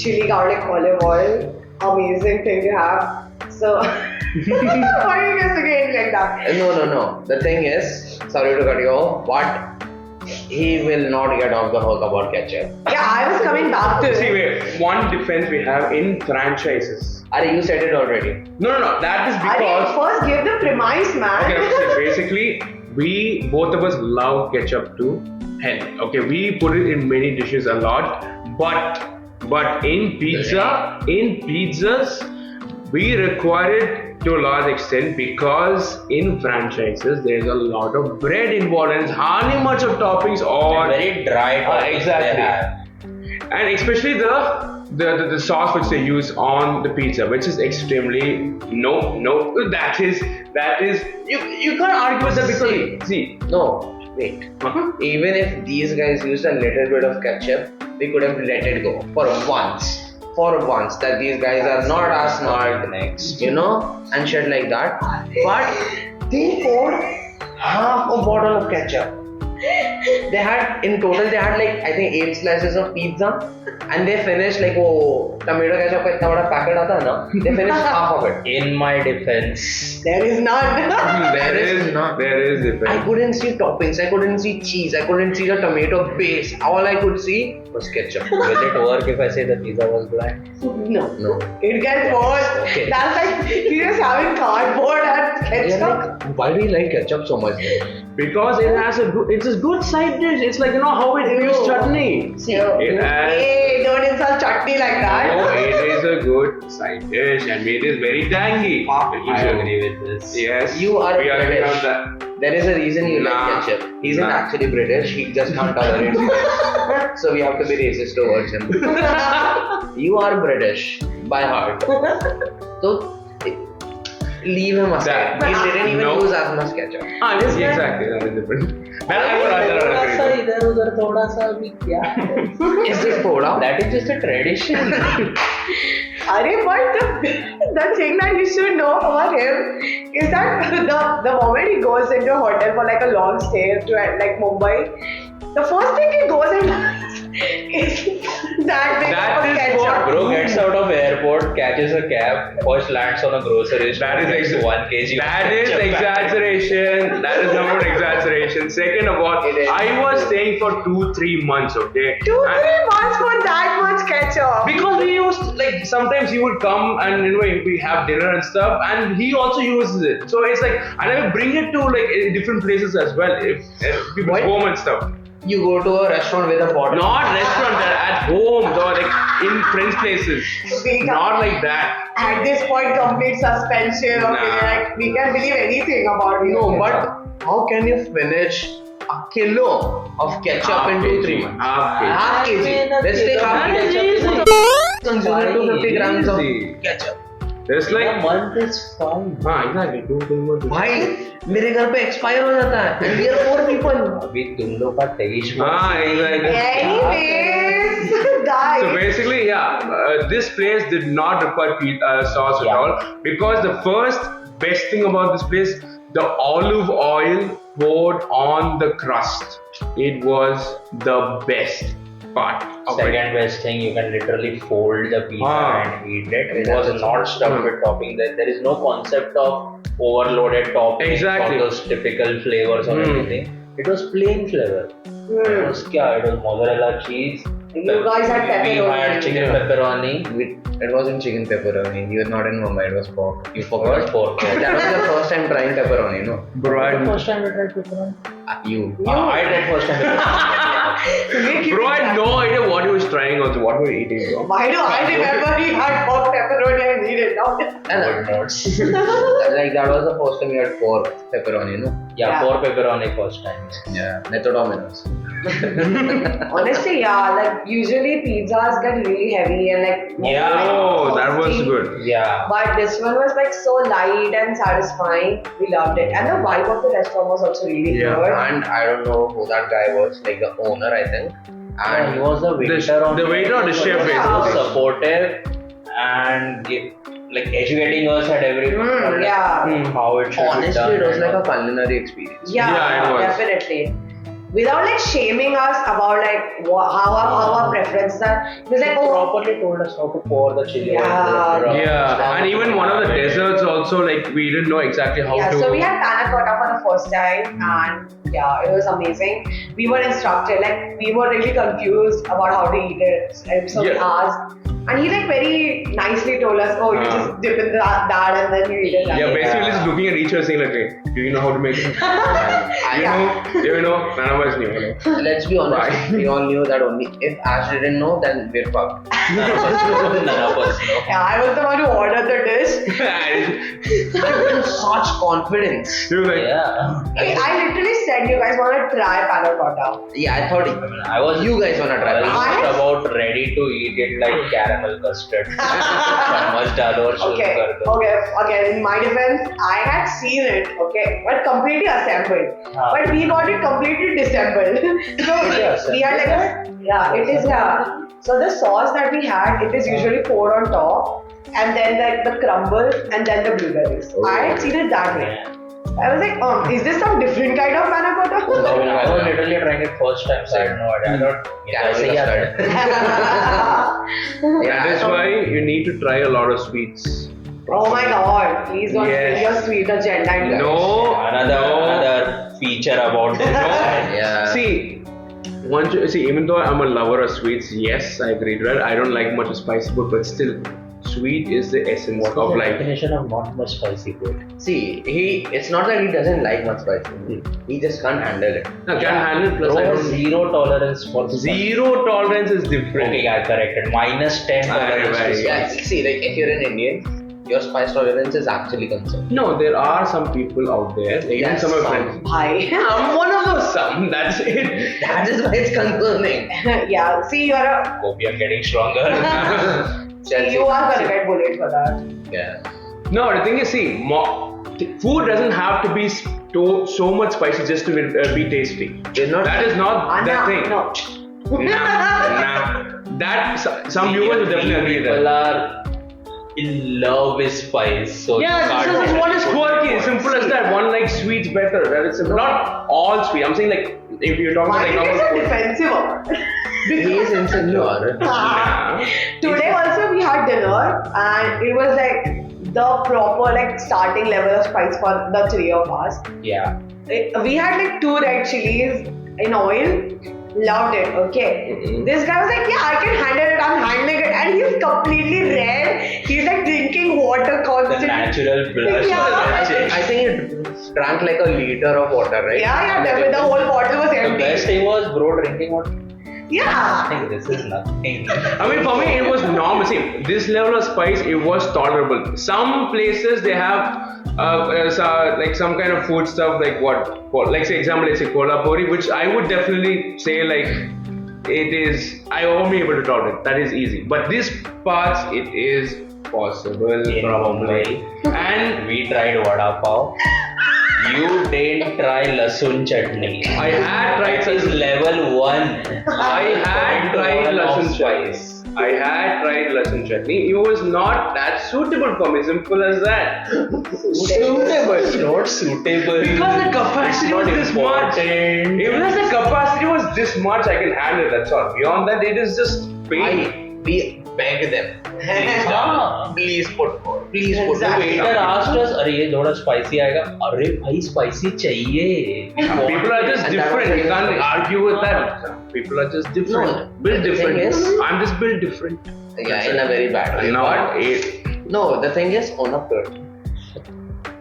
chili garlic olive oil. Amazing thing to have. So, why are you guys again like that? No. The thing is, sorry to cut you off, but he will not get off the hook about ketchup. Yeah, I was coming back to See, it. wait, one defense we have in franchises. You said it already. No. That is I because. first give the premise, man. Okay, so basically, we both of us love ketchup to hell. Okay, we put it in many dishes a lot, but in pizzas, we require it to a large extent because in franchises there's a lot of bread involved and hardly much of toppings or Very dry toppings exactly. they have. and especially the sauce which they use on the pizza, which is extremely that is you can't argue with that because see No, wait. Even if these guys used a little bit of ketchup, we could have let it go for once. That these guys are not as smart next, and shit like that. But they poured half a bottle of ketchup. In total they had like I think 8 slices of pizza, and they finished like tomato ketchup का इतना बड़ा packet आता है ना, they finished half of it. In my defense, There is none. there is difference. I couldn't see toppings, I couldn't see cheese, I couldn't see the tomato base. All I could see was ketchup. will it work if I say the pizza was bland? No. It gets worse. Okay. That's like you're just having cardboard and You're ketchup. like, why do you like ketchup so much? Because it's a good side dish. It's like how it Ew. makes chutney. Hey, don't insult chutney like that. Oh, it is a good side dish and it is very tangy. I agree with this. Yes. You are we agree British. on that. There is a reason you Nah. like ketchup. He's not Nah. actually British, he just can't tolerate it. So we have to be racist towards him. You are British by heart. So leave him aside. That- He didn't even No. use as much ketchup. Yes, exactly. That is different. That I would rather agree. इधर उधर थोड़ा सा भी क्या है? Is this Poda? That is just a tradition. Arey, but the thing that you should know about him is that the moment he goes into a hotel for like a long stay to like Mumbai, the first thing he goes and does is that big That of is ketchup. what- Bro gets out of airport, catches a cab, first lands on a grocery store. That is gets 1 kg. That is exaggeration. That is number one exaggeration. Second of all, It is. I was staying for 2-3 months. Okay. 2-3 months for that much ketchup. Because we used like sometimes he would come and we have dinner and stuff, and he also uses it. So it's like and I will bring it to like different places as well, if people's What? home and stuff. You go to a restaurant with a bottle. Not restaurant, at home, or like in friends' places. We Not like that. At this point, complete suspension. Okay, Nah. like we can believe anything about you. No, but how can you finish a kilo of ketchup in 2-3 months? Half kg. Half kg. Let's take half That is kg. easy. Consume 250 grams of Easy. ketchup. There's A like month is fine. exactly 2-3 months. भाई मेरे घर पे expire हो जाता है and we are 4 people. अभी तुम लोग का 23 Exactly. Anyways, So guys. basically, this place did not require sauce at all because the first best thing about this place, the olive oil poured on the crust. It was the best part of it. Second best thing, you can literally fold the pizza and eat it. It was not stuffed with topping. There is no concept of overloaded toppings Exactly. or those typical flavors or anything. It was plain flavor. It was it was mozzarella cheese. You guys had We pepperoni. had chicken pepperoni. It wasn't chicken pepperoni. You were not in Mumbai. It was pork. You It forgot. was pork. That was your first time trying pepperoni, no? Bro, The first time I tried pepperoni. You. I tried first time pepperoni. bro, I had no idea what he was trying or what we were eating, bro. Why do I remember he had pork pepperoni and eat it now? Good notes. Like that was the first time you had pork pepperoni, no? Yeah, pork pepperoni first time. Yeah. Neto Domino's. Honestly, yeah, like usually pizzas get really heavy and like Yeah. Oh, that was good. Yeah. But this one was like so light and satisfying. We loved it, and the vibe of the restaurant was also really Yeah. good. And I don't know who that guy was, like the owner, I think. And he And was the waiter on The waiter or the chef, He was basically. supportive and like educating us at every like, yeah. how it should be Honestly, done. it was and like a all. culinary experience. Yeah, it was. Definitely. Without like shaming us about like how our preferences are. He was like, He oh, properly told us how to pour the chili. Yeah. oil, Yeah, and even one of the Yeah. desserts also, like we didn't know exactly how yeah. to. So we had panna cotta for the first time, and yeah, it was amazing. We were instructed, like we were really confused about how to eat it, and so we Yeah. asked. And he like very nicely told us, oh, you just dip in that and then you eat it. Yeah, basically Yeah. just looking at each other saying like, hey, do you know how to make it? You know, none of us knew. Let's be honest, Right. we all knew that only if Ash didn't know, then we're fucked. None of us know. Yeah, I was the one who ordered the dish. Such confidence. You were like, Yeah. Hey, I literally said you guys want to try panna cotta. Yeah, I thought I was you guys wanna try. I was I- about ready to eat it like caramel custard. Chamach dalo aur shuru Okay, kar do. okay. Again, in my defense, I had seen it, okay, but completely assembled. But we got it completely disassembled. So we had like it is So the sauce that we had, it is usually poured on top, and then like the crumble, and then the blueberries. I had seen it that way. I was like, is this some different kind of panna I cotta? was literally trying it first time, so I had no idea. I thought, Caramel custard. that is why you need to try a lot of sweets. Oh my god, please don't Yes. bring your sweet agenda into it. No, Another feature about this. Yeah. See, even though I'm a lover of sweets, yes, I agree to that. I don't like much spicy food, but still, sweet is the essence What is of the like. definition of not much spicy food? See, it's not that he doesn't like much spicy. He just can't handle it. I can handle plus Bro I has don't. zero tolerance for spice. Zero tolerance is different. Okay, I corrected. -10 tolerance to Right. spice. Yeah, see, like if you're an Indian, your spice tolerance is actually concerned. No, there are some people out there, even Yes, some of my some. friends. Bye. I'm one of those some, that's it. That is why it's concerning. Yeah, see, you're a. Hope you're getting stronger. See, you are gonna get bullied for that. Yeah. No, the thing is, see, food doesn't have to be so much spicy just to be tasty. They're not. That is not the Anna, thing. no. Nah. That some viewers will definitely agree with People that. are in love with spice, so you Yeah, can't so one is put quirky, it simple as that. One likes sweets better. That is simple. Not all sweet. I'm saying like if you're talking Why like did you normal get so food. defensive about it? He is insecure. Nah. Today also we had dinner and it was like the proper like starting level of spice for the three of us. Yeah. We had like 2 red chilies in oil. Loved it, okay. Mhm. This guy was like, yeah, I can handle it, I'm handling it. And he's completely red. He's like drinking water The constantly. natural blush. Yeah. I think it drank like a liter of water, right? Yeah, definitely. The whole bottle was The empty. best thing was bro drinking what? I Yeah. think this is nothing. I mean, for me, it was normal. See, this level of spice, it was tolerable. Some places they have like some kind of food stuff, like like say example, let's say kolhapuri, which I would definitely say like it is. I won't be able to tolerate. That is easy. But this parts, it is possible In probably. And we tried vada pav. You didn't try lasun chutney. I had tried This is level 1. I had tried lasun chutney. I had tried lasun chutney. It was not that suitable for me. Simple as that. Suitable. Not suitable. Because the capacity was this much. If the capacity was this much, I can handle it. That's all. Beyond that, it is just pain. We beg them. हाँ. Please put more. Please put more. Exactly. Waiter asked us, अरे ये थोड़ा spicy आएगा. अरे भाई spicy चाहिए. People are just And that was different. You can't the- argue with that. People are just different. No, Built the thing different. is- I'm just built different. Yeah, in a very bad way. Not But- it. No, the thing is, own up to it.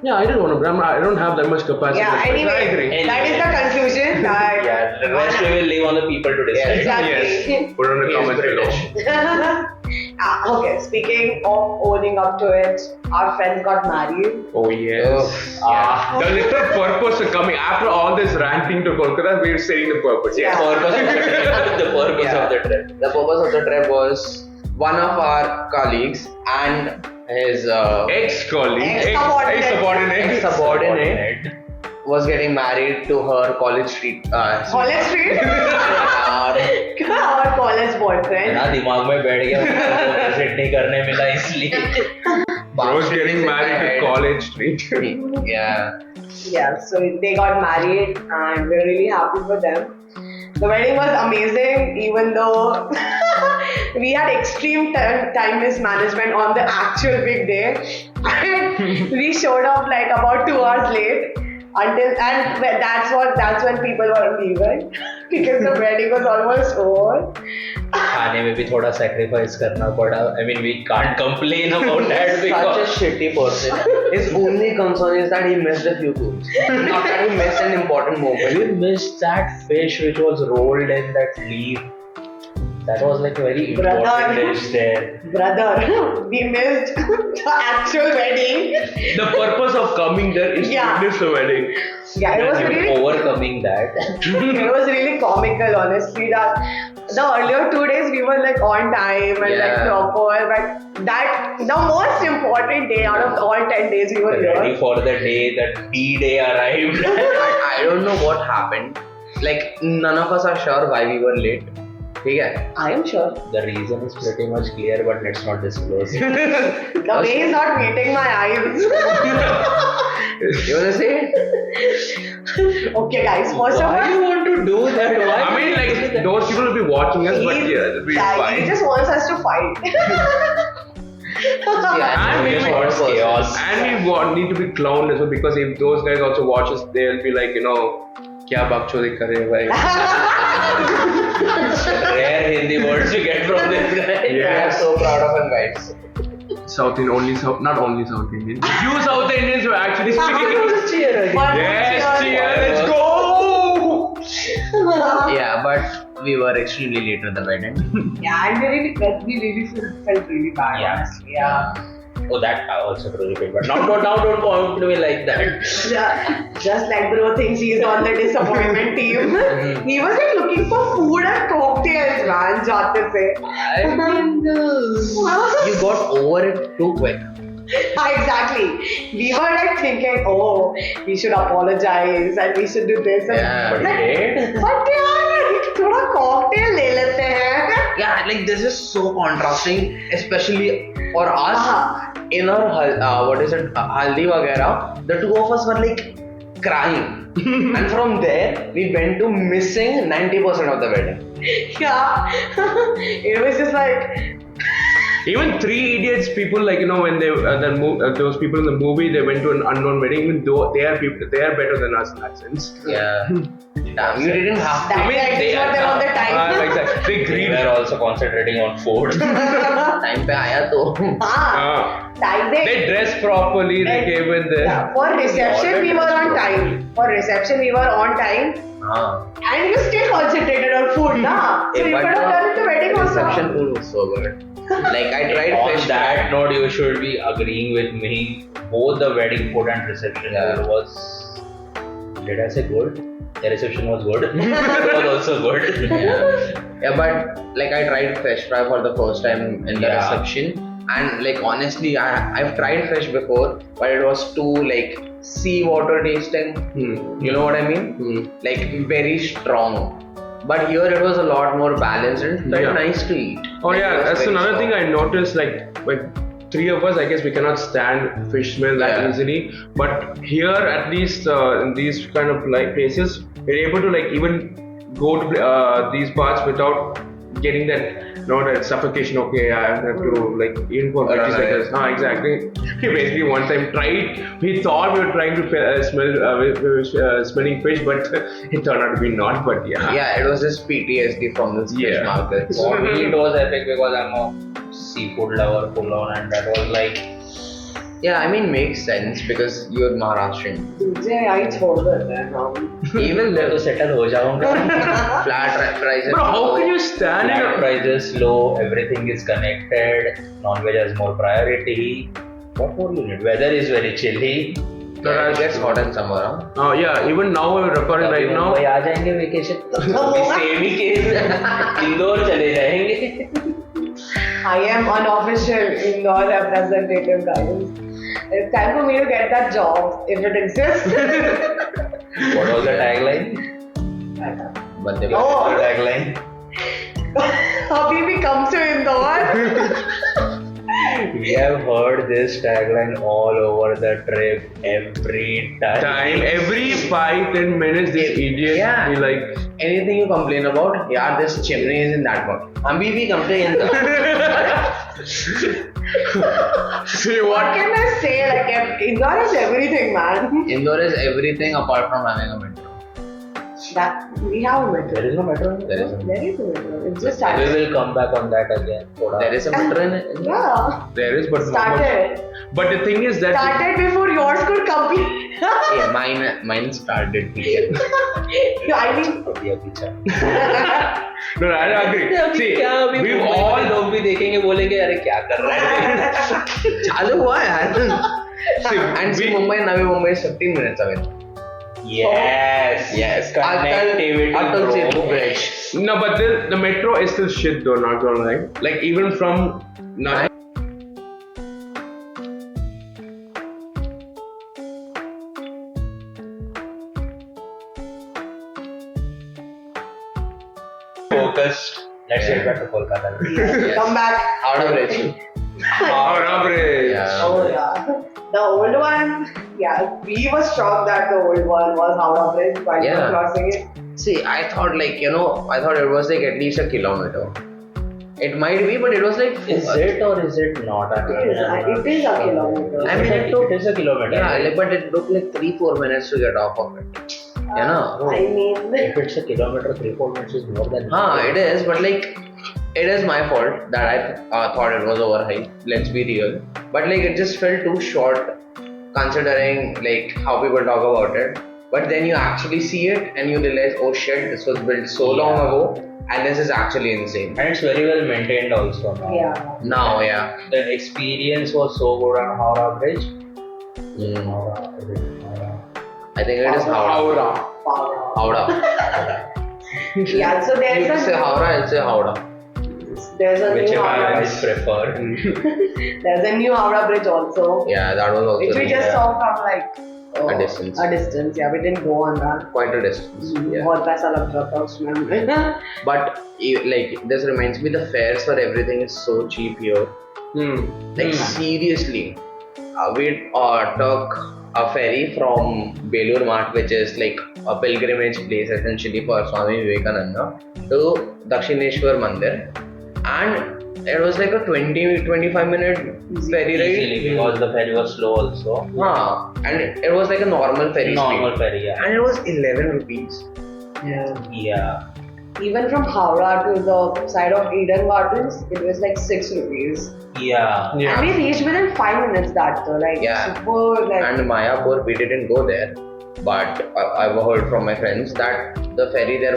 Yeah, I didn't want to. I don't have that much capacity. Yeah, I anyway, agree. that is the conclusion. That Yeah, the rest we will leave on the people to decide. Exactly. Yes. Put it in the He is comments below. British. Okay, speaking of owning up to it, our friends got married. Oh yes. Ah. The little purpose of coming after all this ranting to Kolkata, we're saying the purpose. Yeah. Purpose of the trip. The purpose Yeah. of the trip. The purpose of the trip was one of our colleagues and his Ex-colleague, Ex-subordinate. ex-subordinate. was getting married to her college street. College street? Our college boyfriend. ना दिमाग में बैठ गया. Visit नहीं करने मिला इसलिए. Bro's getting married to College Street. Yeah. Yeah, so they got married and we're really happy for them. The wedding was amazing, even though we had extreme time mismanagement on the actual big day. And we showed up like about 2 hours late that's when people were leaving because the wedding was almost over. खाने में भी थोड़ा sacrifice करना पड़ा. I mean, we can't complain about that because Such a shitty person. His only concern is that he missed a few foods. Not that he missed an important moment. we missed that fish which was rolled in that leaf. That was like a very important Brother. dish there. Brother, we missed the actual wedding. The purpose of coming there is to Yeah. witness the wedding. Yeah, it was And really overcoming that. it was really comical, honestly. That the earlier 2 days we were like on time and like Yeah. proper, but that the most important day out of all 10 days we were Ready here. for the day that D-Day arrived. I don't know what happened. Like, none of us are sure why we were late. Okay? I am sure. The reason is pretty much clear, but let's not disclose it. The way is not meeting my eyes. You wanna say it? Okay, guys. First of Why do you all, want to do that? Why I mean, like, those people will be watching us, but yeah, it'll be he fine. just wants us to fight. Yeah, And we Just will- wants chaos. And we need to be clowned as well because if those guys also watch us, they'll be like, क्या बकचोदी कर रहे हो भाई? Rare Hindi words you get from this guy. We are so proud of him, guys. Not only South Indians. You South Indians were actually speaking. Cheer again. Yes, cheers, let's go! Yeah, but we were extremely late to the wedding. Yeah, and we really felt really bad, Yeah. honestly. Yeah. Oh, that I also really feel, but now don't point to me like that. Yeah, just like bro thinks he's on the disappointment team. He was like looking for food and cocktails, man. Jate se. I mean, you got over it too quick. Exactly. We were like thinking, oh, we should apologize and we should do this. And Yeah, but like, late. but यार, थोड़ा cocktail ले लेते हैं. Yeah, like this is so contrasting, especially for us. In our haldi वगैरह, the two of us were like crying, and from there we went to missing 90% of the wedding. Yeah. It was just like. Even Three Idiots people, like when they those people in the movie, they went to an unknown wedding. Even though they are better than us in that sense. Yeah. Damn, you didn't have to. That mean, guy they was there on the time. Exactly. They We greed. were also concentrating on food. Time पे आया तो. Time They dressed properly. They came in there. Yeah, for reception we were on time. For reception we were on time. And you still concentrated on food, nah? So you But could have done it the wedding also. reception food was so good. Like I tried On fish. that note, you should be agreeing with me. Both the wedding food and reception food was. Did I say good? The reception was good. It was also good. Yeah, but like I tried fish fry for the first time in the Yeah. reception, and like honestly, I've tried fish before, but it was too like seawater tasting. You know what I mean? Like very strong. But here it was a lot more balanced and felt Yeah. nice to eat. Oh Like, it yeah, was that's very another thing strong. I noticed. Like three of us, I guess we cannot stand fish smell that Yeah. easily. But here, at least in these kind of like places, we're able to like even go to these parts without getting that that suffocation. Okay, I have to like even for 30 Right. seconds. Exactly. We basically one time tried. We thought we were trying to smell smelling fish, but it turned out to be not. But yeah. Yeah, it was just PTSD from this fish Yeah. market. For me, it was epic because I'm a seafood lover full on, and that was like. Yeah, I mean makes sense because you're Maharashtrian. तुझे आई छोड़ देते हैं हम. Even मैं तो the settle हो जाऊंगा. flat prices. Bro, how can you stand in Flat a prices low, everything is connected, non-veg has more priority. What more you need? Weather is very chilly. Yeah, it gets hot in summer, huh? yeah, even now we're recording right now. Mumbai आ जाएंगे vacation same ही case Indore चले जाएंगे. I am unofficial Indore representative, guys. It's time for me to get that job if it exists. What was the tagline? Bande Oh. The tagline. Habibi comes to Indore. We have heard this tagline all over the trip every time. Every 5-10 minutes, this idiot Yeah. be like, Anything you complain about, yeah, this chimney is in that one. हम भी complain था. see What what? can I say? Like, Indore is everything, man. Indore is everything apart from having a metro. That we have a metro. There is no metro. There is a There is a metro. It's just We started. will come back on that again. There is a metro in Yeah. There is, but not much. Started. But the thing is that Started before yours could complete. Yeah, mine started here. I mean, अभी अभी चल. no, I agree. See, we've all लोग भी देखेंगे बोलेंगे अरे क्या कर रहा है. चालू हुआ यार. see, And see, Mumbai, Navi Mumbai is 15 minutes away. Yes. Connectivity, Atal bro. Setu Bridge. no, but the metro is still shit though. Not gonna lie. Like even from now. Focused. Let's get back to Kolkata. come back. Howrah Bridge. Yeah. Oh yeah. The old one, yeah, we were shocked that the old one was Howrah Bridge while we were Yeah. crossing it. See, I thought it was like at least a kilometer. It might be, but it was like. Is it or is it not? It is a kilometer. I mean, it is a kilometer. Yeah, but it took like 3-4 minutes to get off of it. You know? I mean, If it's a kilometer, 3-4 minutes is more than. It is, but like, it is my fault that I thought it was overhyped. Let's be real. But like, it just felt too short, considering like how people talk about it. But then you actually see it and you realize, oh shit, this was built so long ago, and this is actually insane. And it's very well maintained also now. yeah. Now, yeah. The experience was so good on Howrah Bridge. Mm. Howrah, is it Howrah? I think it is Howrah. Howrah. Howrah. Yeah, so You there's say Howrah, I'll say Howrah. a new Whichever Howrah I Bridge. guys prefer. There's a new Howrah Bridge also, Yeah, that was also which we just yeah, saw from like a distance. A distance, yeah, we didn't go on that. Quite a distance. Yeah. बहुत पैसा लग रहा था उसमें. But like this reminds me, the fares for everything is so cheap here. Like seriously, we took a ferry from Belur Mart, which is like a pilgrimage place essentially for Swami Vivekananda, to Dakshineshwar Mandir, and it was like a 20-25 minute ferry ride. Easily, because the ferry was slow also. And it was like a normal ferry Normal speed. ferry, yeah. And it was 11 rupees. Yeah. Even from Howrah to the side of Eden Gardens, it was like 6 rupees. Yeah. Yeah. And we reached within 5 minutes that though, like Yeah. super like. And Mayapur, we didn't go there, but I've heard from my friends that the ferry there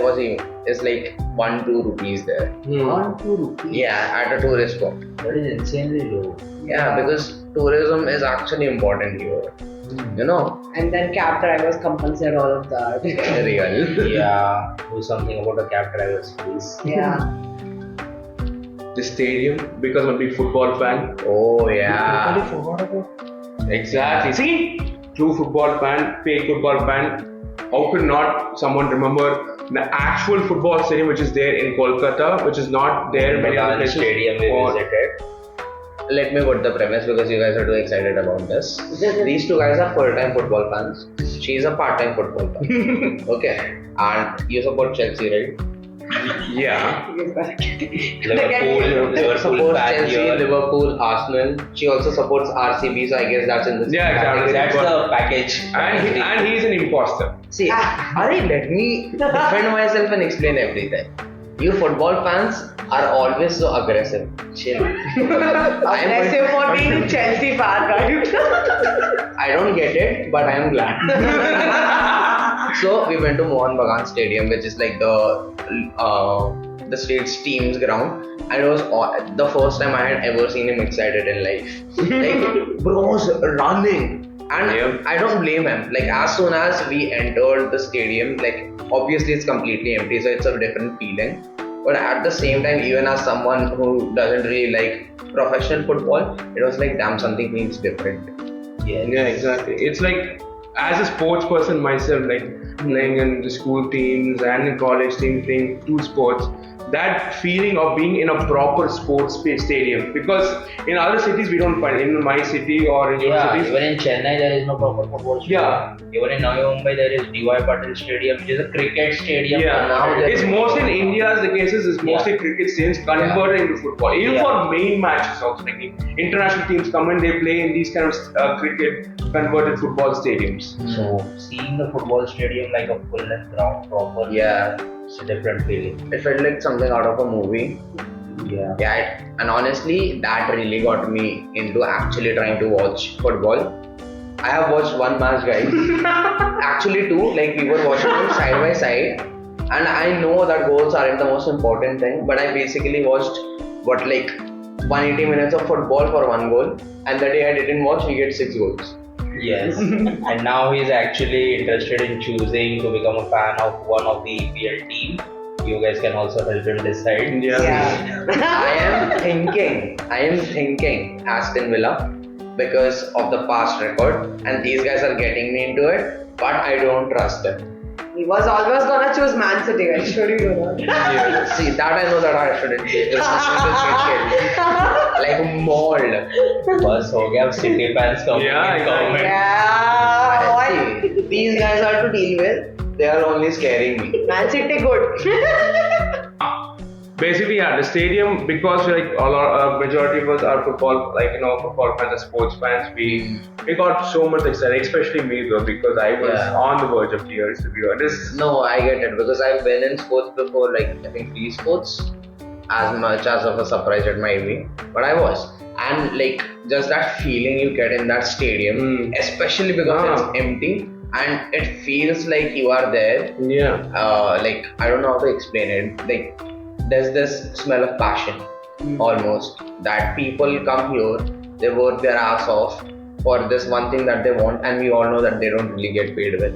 is like 1-2 rupees there. 1-2 rupees. Yeah, at a tourist spot. That is insanely low. Yeah, because tourism is actually important here. You know, And then cab drivers compensate all of that. real. Yeah. Do something about the cab drivers, please. Yeah. The stadium, because I'm a big football fan. Oh yeah. forgot about. Exactly. See, true football fan, fake football fan. How could not someone remember the actual football stadium which is there in Kolkata, which is not there in many other Milan places? Stadium we Or- visited. Let me put the premise because you guys are too excited about this. These two guys are full-time football fans. She's a part-time football fan. Okay. And you support Chelsea, right? Yeah. Liverpool Supports fan Chelsea, here. Liverpool, Arsenal. She also supports RCB, so I guess that's in the Yeah, exactly. That's the package. And he's an imposter. See, Ari, let me defend myself and explain everything. You football fans are always so aggressive. Chill. Aggressive for being Chelsea fan, right? I don't get it, but I am glad. So we went to Mohan Bagan Stadium, which is like the state's team's ground, and it was the first time I had ever seen him excited in life. Like, bros running. And Yeah. I don't blame him. Like, as soon as we entered the stadium, like, obviously it's completely empty, so it's a different feeling. But at the same time, even as someone who doesn't really like professional football, it was like, damn, something feels different. Yeah, exactly. It's like, as a sports person myself, like playing in the school teams and in college teams, playing two sports, that feeling of being in a proper sports space stadium, because in other cities we don't find, in my city or in your Yeah, cities. even in Chennai there is no proper football stadium. Yeah. Even in Navi Mumbai there is D.Y. Patil Stadium, which is a cricket stadium. Yeah, Now it's mostly in India's the cases is mostly cricket stadiums converted into football. Even for main matches also, like international teams come and they play in these kind of cricket converted football stadiums. So seeing the football stadium like a full length ground proper, Yeah, it's a different feeling. it felt like something out of a movie. Yeah. Yeah, and honestly, that really got me into actually trying to watch football. I have watched one match, guys. Actually, two. Like we were watching them side by side, and I know that goals aren't the most important thing, but I basically watched like 180 minutes of football for one goal, and the day I didn't watch, we get 6 goals. Yes. And now he's actually interested in choosing to become a fan of one of the EPL team. You guys can also help him decide. Yeah. I am thinking Aston Villa because of the past record, and these guys are getting me into it, but I don't trust them. He was always gonna choose Man City. I sure you know that. See, that I know that I shouldn't be. Like mauled. बस हो गया अब City fans coming Yeah, in comment. Yeah. What? See, these guys are to deal with. They are only scaring me. Man City good. Basically, yeah, the stadium, because like majority of us are football, like football fans, are sports fans. We got so much excited, especially me though, because I was on the verge of tears, to be honest. No, I get it because I've been in sports before, like I think free sports, as much as of a surprise it might be, but I was. And like just that feeling you get in that stadium, especially because it's empty and it feels like you are there. Yeah. Like I don't know how to explain it. Like there's this smell of passion almost that people come here, they work their ass off for this one thing that they want, and we all know that they don't really get paid well.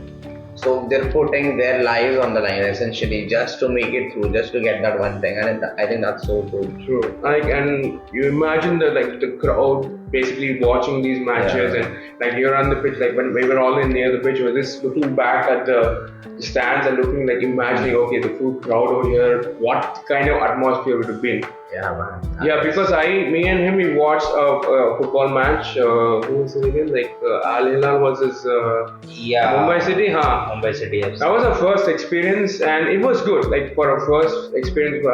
So they're putting their lives on the line essentially just to make it through, just to get that one thing, and I think that's so cool. True. Like, and you imagine the crowd basically watching these matches, and like you're on the pitch, like when we were all in near the pitch, we're just looking back at the stands and looking, like imagining, okay, the full crowd over here, what kind of atmosphere would have been. Yeah, man. Yeah, because me and him, we watched a football match. Who was it again? Like Al Hilal versus Mumbai City. Mumbai City. Yes. That was our first experience, and it was good. Like for our first experience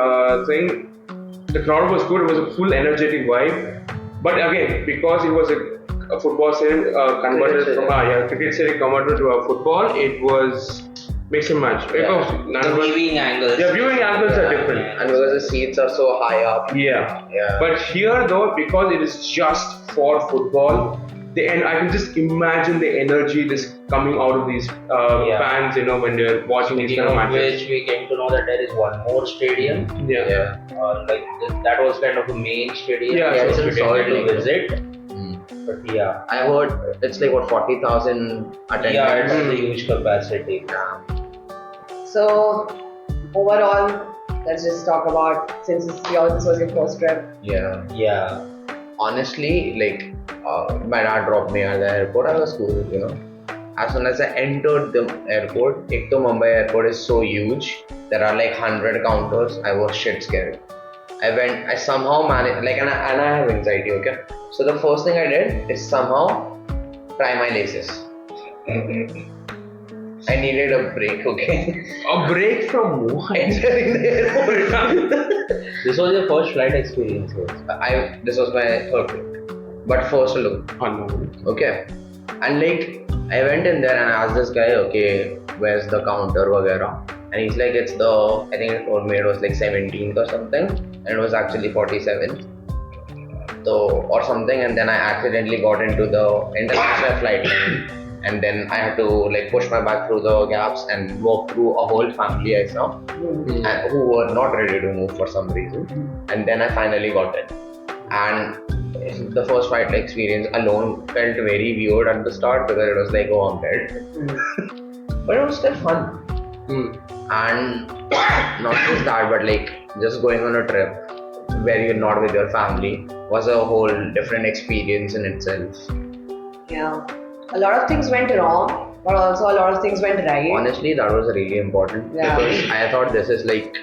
thing, the crowd was good. It was a full energetic vibe. But again, because it was a football stadium converted from cricket stadium converted to a football, it was mix and match. The viewing angles. Yeah, viewing angles are different. And because the seats are so high up. Yeah. Yeah. But here though, because it is just for football, and I can just imagine the energy just coming out of these fans, when they're watching these kind of matches. Which we came to know that there is one more stadium. Yeah. That was kind of a main stadium. Yeah, so so we it's didn't get to visit. But yeah. I heard it's like what 40,000 attendance. Yeah, it's a huge capacity. So overall, let's just talk about, since this was your first trip. Yeah. Yeah. Honestly, like my dad dropped me at the airport. I was cool, As soon as I entered the airport, Mumbai airport is so huge. There are like 100 counters. I was shit scared. I somehow managed, and I have anxiety, okay? So the first thing I did is somehow try my laces. I needed a break, okay? A break from what? Entering the airport. This was your first flight experience. This was my third trip. But first look, okay? And like, I went in there and asked this guy, okay, where's the counter, vagera? And he's like, I think it told me it was like 17th or something, and it was actually 47th. So, or something, and then I accidentally got into the international flight line, and then I had to like push my bag through the gaps and walk through a whole family I saw, and who were not ready to move for some reason, and then I finally got in. And the first flight experience alone felt very weird at the start because it was like, oh, I'm dead. But it was still fun. And not just that, but like just going on a trip where you're not with your family was a whole different experience in itself. Yeah. A lot of things went wrong, but also a lot of things went right. Honestly, that was really important because I thought this is like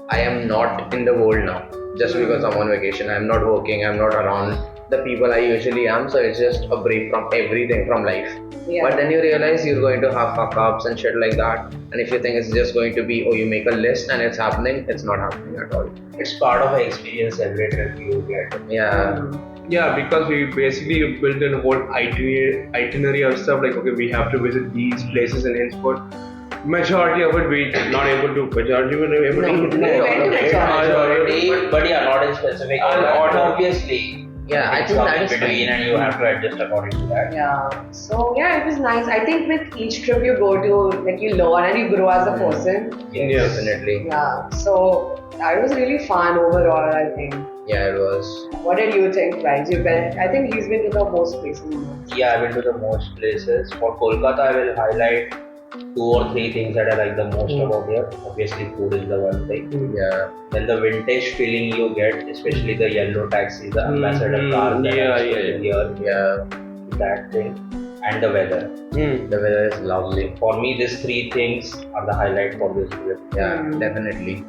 I am not in the world now. Just because I'm on vacation, I'm not working, I'm not around the people I usually am. So it's just a break from everything, from life. Yeah. But then you realize you're going to have fuck ups and shit like that. And if you think it's just going to be, oh, you make a list and it's happening, it's not happening at all. It's part of an experience every trip you get. Yeah. Yeah, because we basically built a whole itinerary of stuff like, okay, we have to visit these places in henceforth. Majority of it we not able to. Majority we were able to. No, Majority, but yeah, not in specific order. Obviously. Yeah, I think that is between, fine. and you have to adjust according to that. Yeah. So yeah, it was nice. I think with each trip you go to, like you learn and you grow as a person. Yes. Definitely. Yeah. So it was really fun overall, I think. Yeah, it was. What did you think, guys? You been? I think he's been to the most places. Yeah, I've been to the most places. For Kolkata, I will highlight 2 or 3 things that I like the most about here. Obviously, food is the one thing. Yeah. Then the vintage feeling you get, especially the yellow taxis, the ambassador cars that are here. Yeah. That thing. And the weather. The weather is lovely. For me, these 3 things are the highlight for this trip. Yeah, definitely.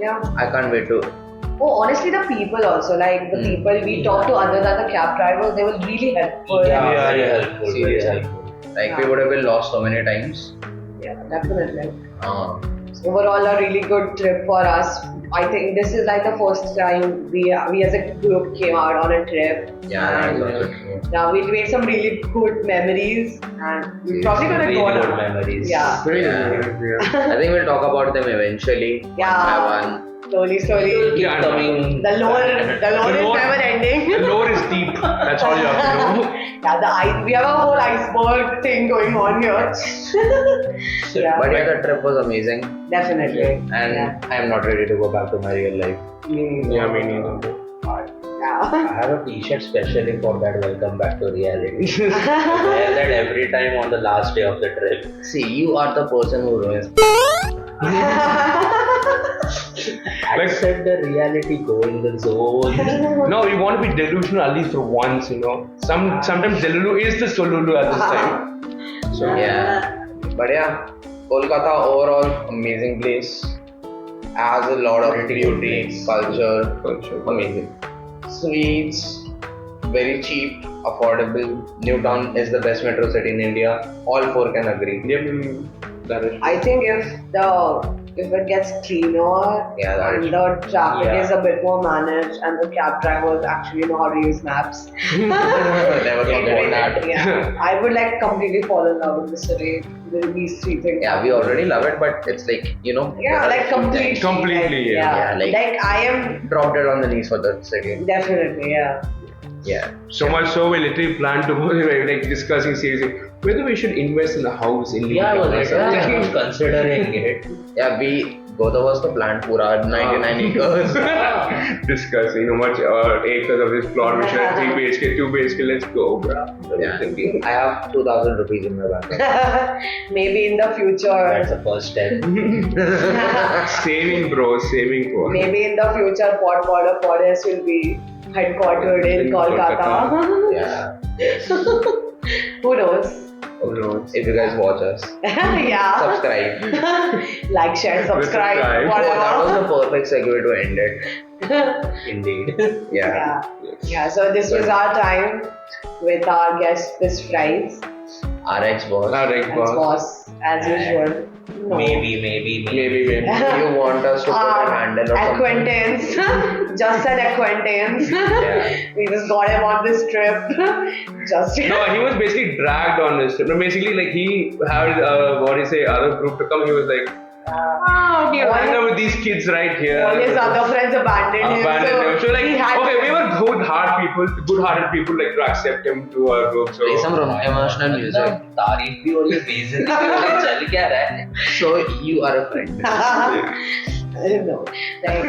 Yeah. I can't wait to. Oh, honestly, the people also, like the people we talked to other than the cab drivers, they were really helpful. Yeah, very helpful. Very Seriously. helpful. Like, we would have been lost so many times. Yeah, definitely. Overall, A really good trip for us. I think this is like the first time we as a group came out on a trip. yeah, And, that's good. yeah, we made some really good memories, and we're probably gonna Really go on. good memories. Yeah, Yeah. I think we'll talk about them eventually. Yeah. One by one. slowly. Keep Yeah, coming. The lore is never ending. The lore is deep. That's all you have to know. Yeah, we have a whole iceberg thing going on here. Yeah, But yeah, the trip was amazing. definitely. And Yeah. I am not ready to go back to my real life. Yeah, me neither. Yeah. I have a t-shirt specially for that welcome back to reality. I wear that every time on the last day of the trip. See, you are the person who ruins. Accept the reality, go in the zone. No, we want to be delusional at least for once, you know. Sometimes Delulu is the Solulu at this time. So yeah. But yeah, Kolkata overall amazing place. Has a lot of beauty, culture, amazing. Sweets, very cheap, affordable. Newtown is the best metro city in India. All 4 can agree. Yep, that is. I think if it gets cleaner Yeah, that and is- the traffic Yeah. is a bit more managed and the cab drivers actually know how to use maps. Never thought about that. Yeah, I would like completely fall in love with the city with these 3 things. Yeah, we already love it, but it's like, you know. Yeah, like completely. Completely, Like, yeah. like I am Dropped it on the knees for the city. definitely, yeah. Yeah. So much so we literally planned to like discussing seriously whether we should invest in a house in Yeah, I was Newtown or something. considering it. Yeah, we both of us the planned pura 99 acres. Discussing how much acres of this plot we should have 3 BHK, 2 BHK, let's go, bro. Yeah. I have 2,000 rupees in my bank account. Maybe in the future. That's the first step. Saving, bro, saving, bro. Maybe in the future, podpodderpoddest will be headquartered in In Kolkata. Yeah. Who knows? Who knows? If you guys watch us, Yeah. subscribe. Like, share, subscribe, Subscribe. Oh, that was whatever. the perfect segue to end it. Indeed. Yeah. Yeah, so this was our time with our guest this Fridays. RX boss. Alright, As boss. boss, as usual. No. Maybe. Maybe. You want us to put a handle or something? Acquaintance. Just an acquaintance. Yeah. We just got him on this trip. Just No, he was basically dragged on this trip. No, basically, like he had other group to come. He was like, okay, hang out with these kids right here. all his other friends abandoned him. Abandoned him. So like, he had okay, we were good-hearted people like to accept him to our group. So Play some emotional music. तारीफ भी हो रही है, बेइज्जती भी हो रही है, चल क्या रहा है? So you are a friend. I don't know. Like,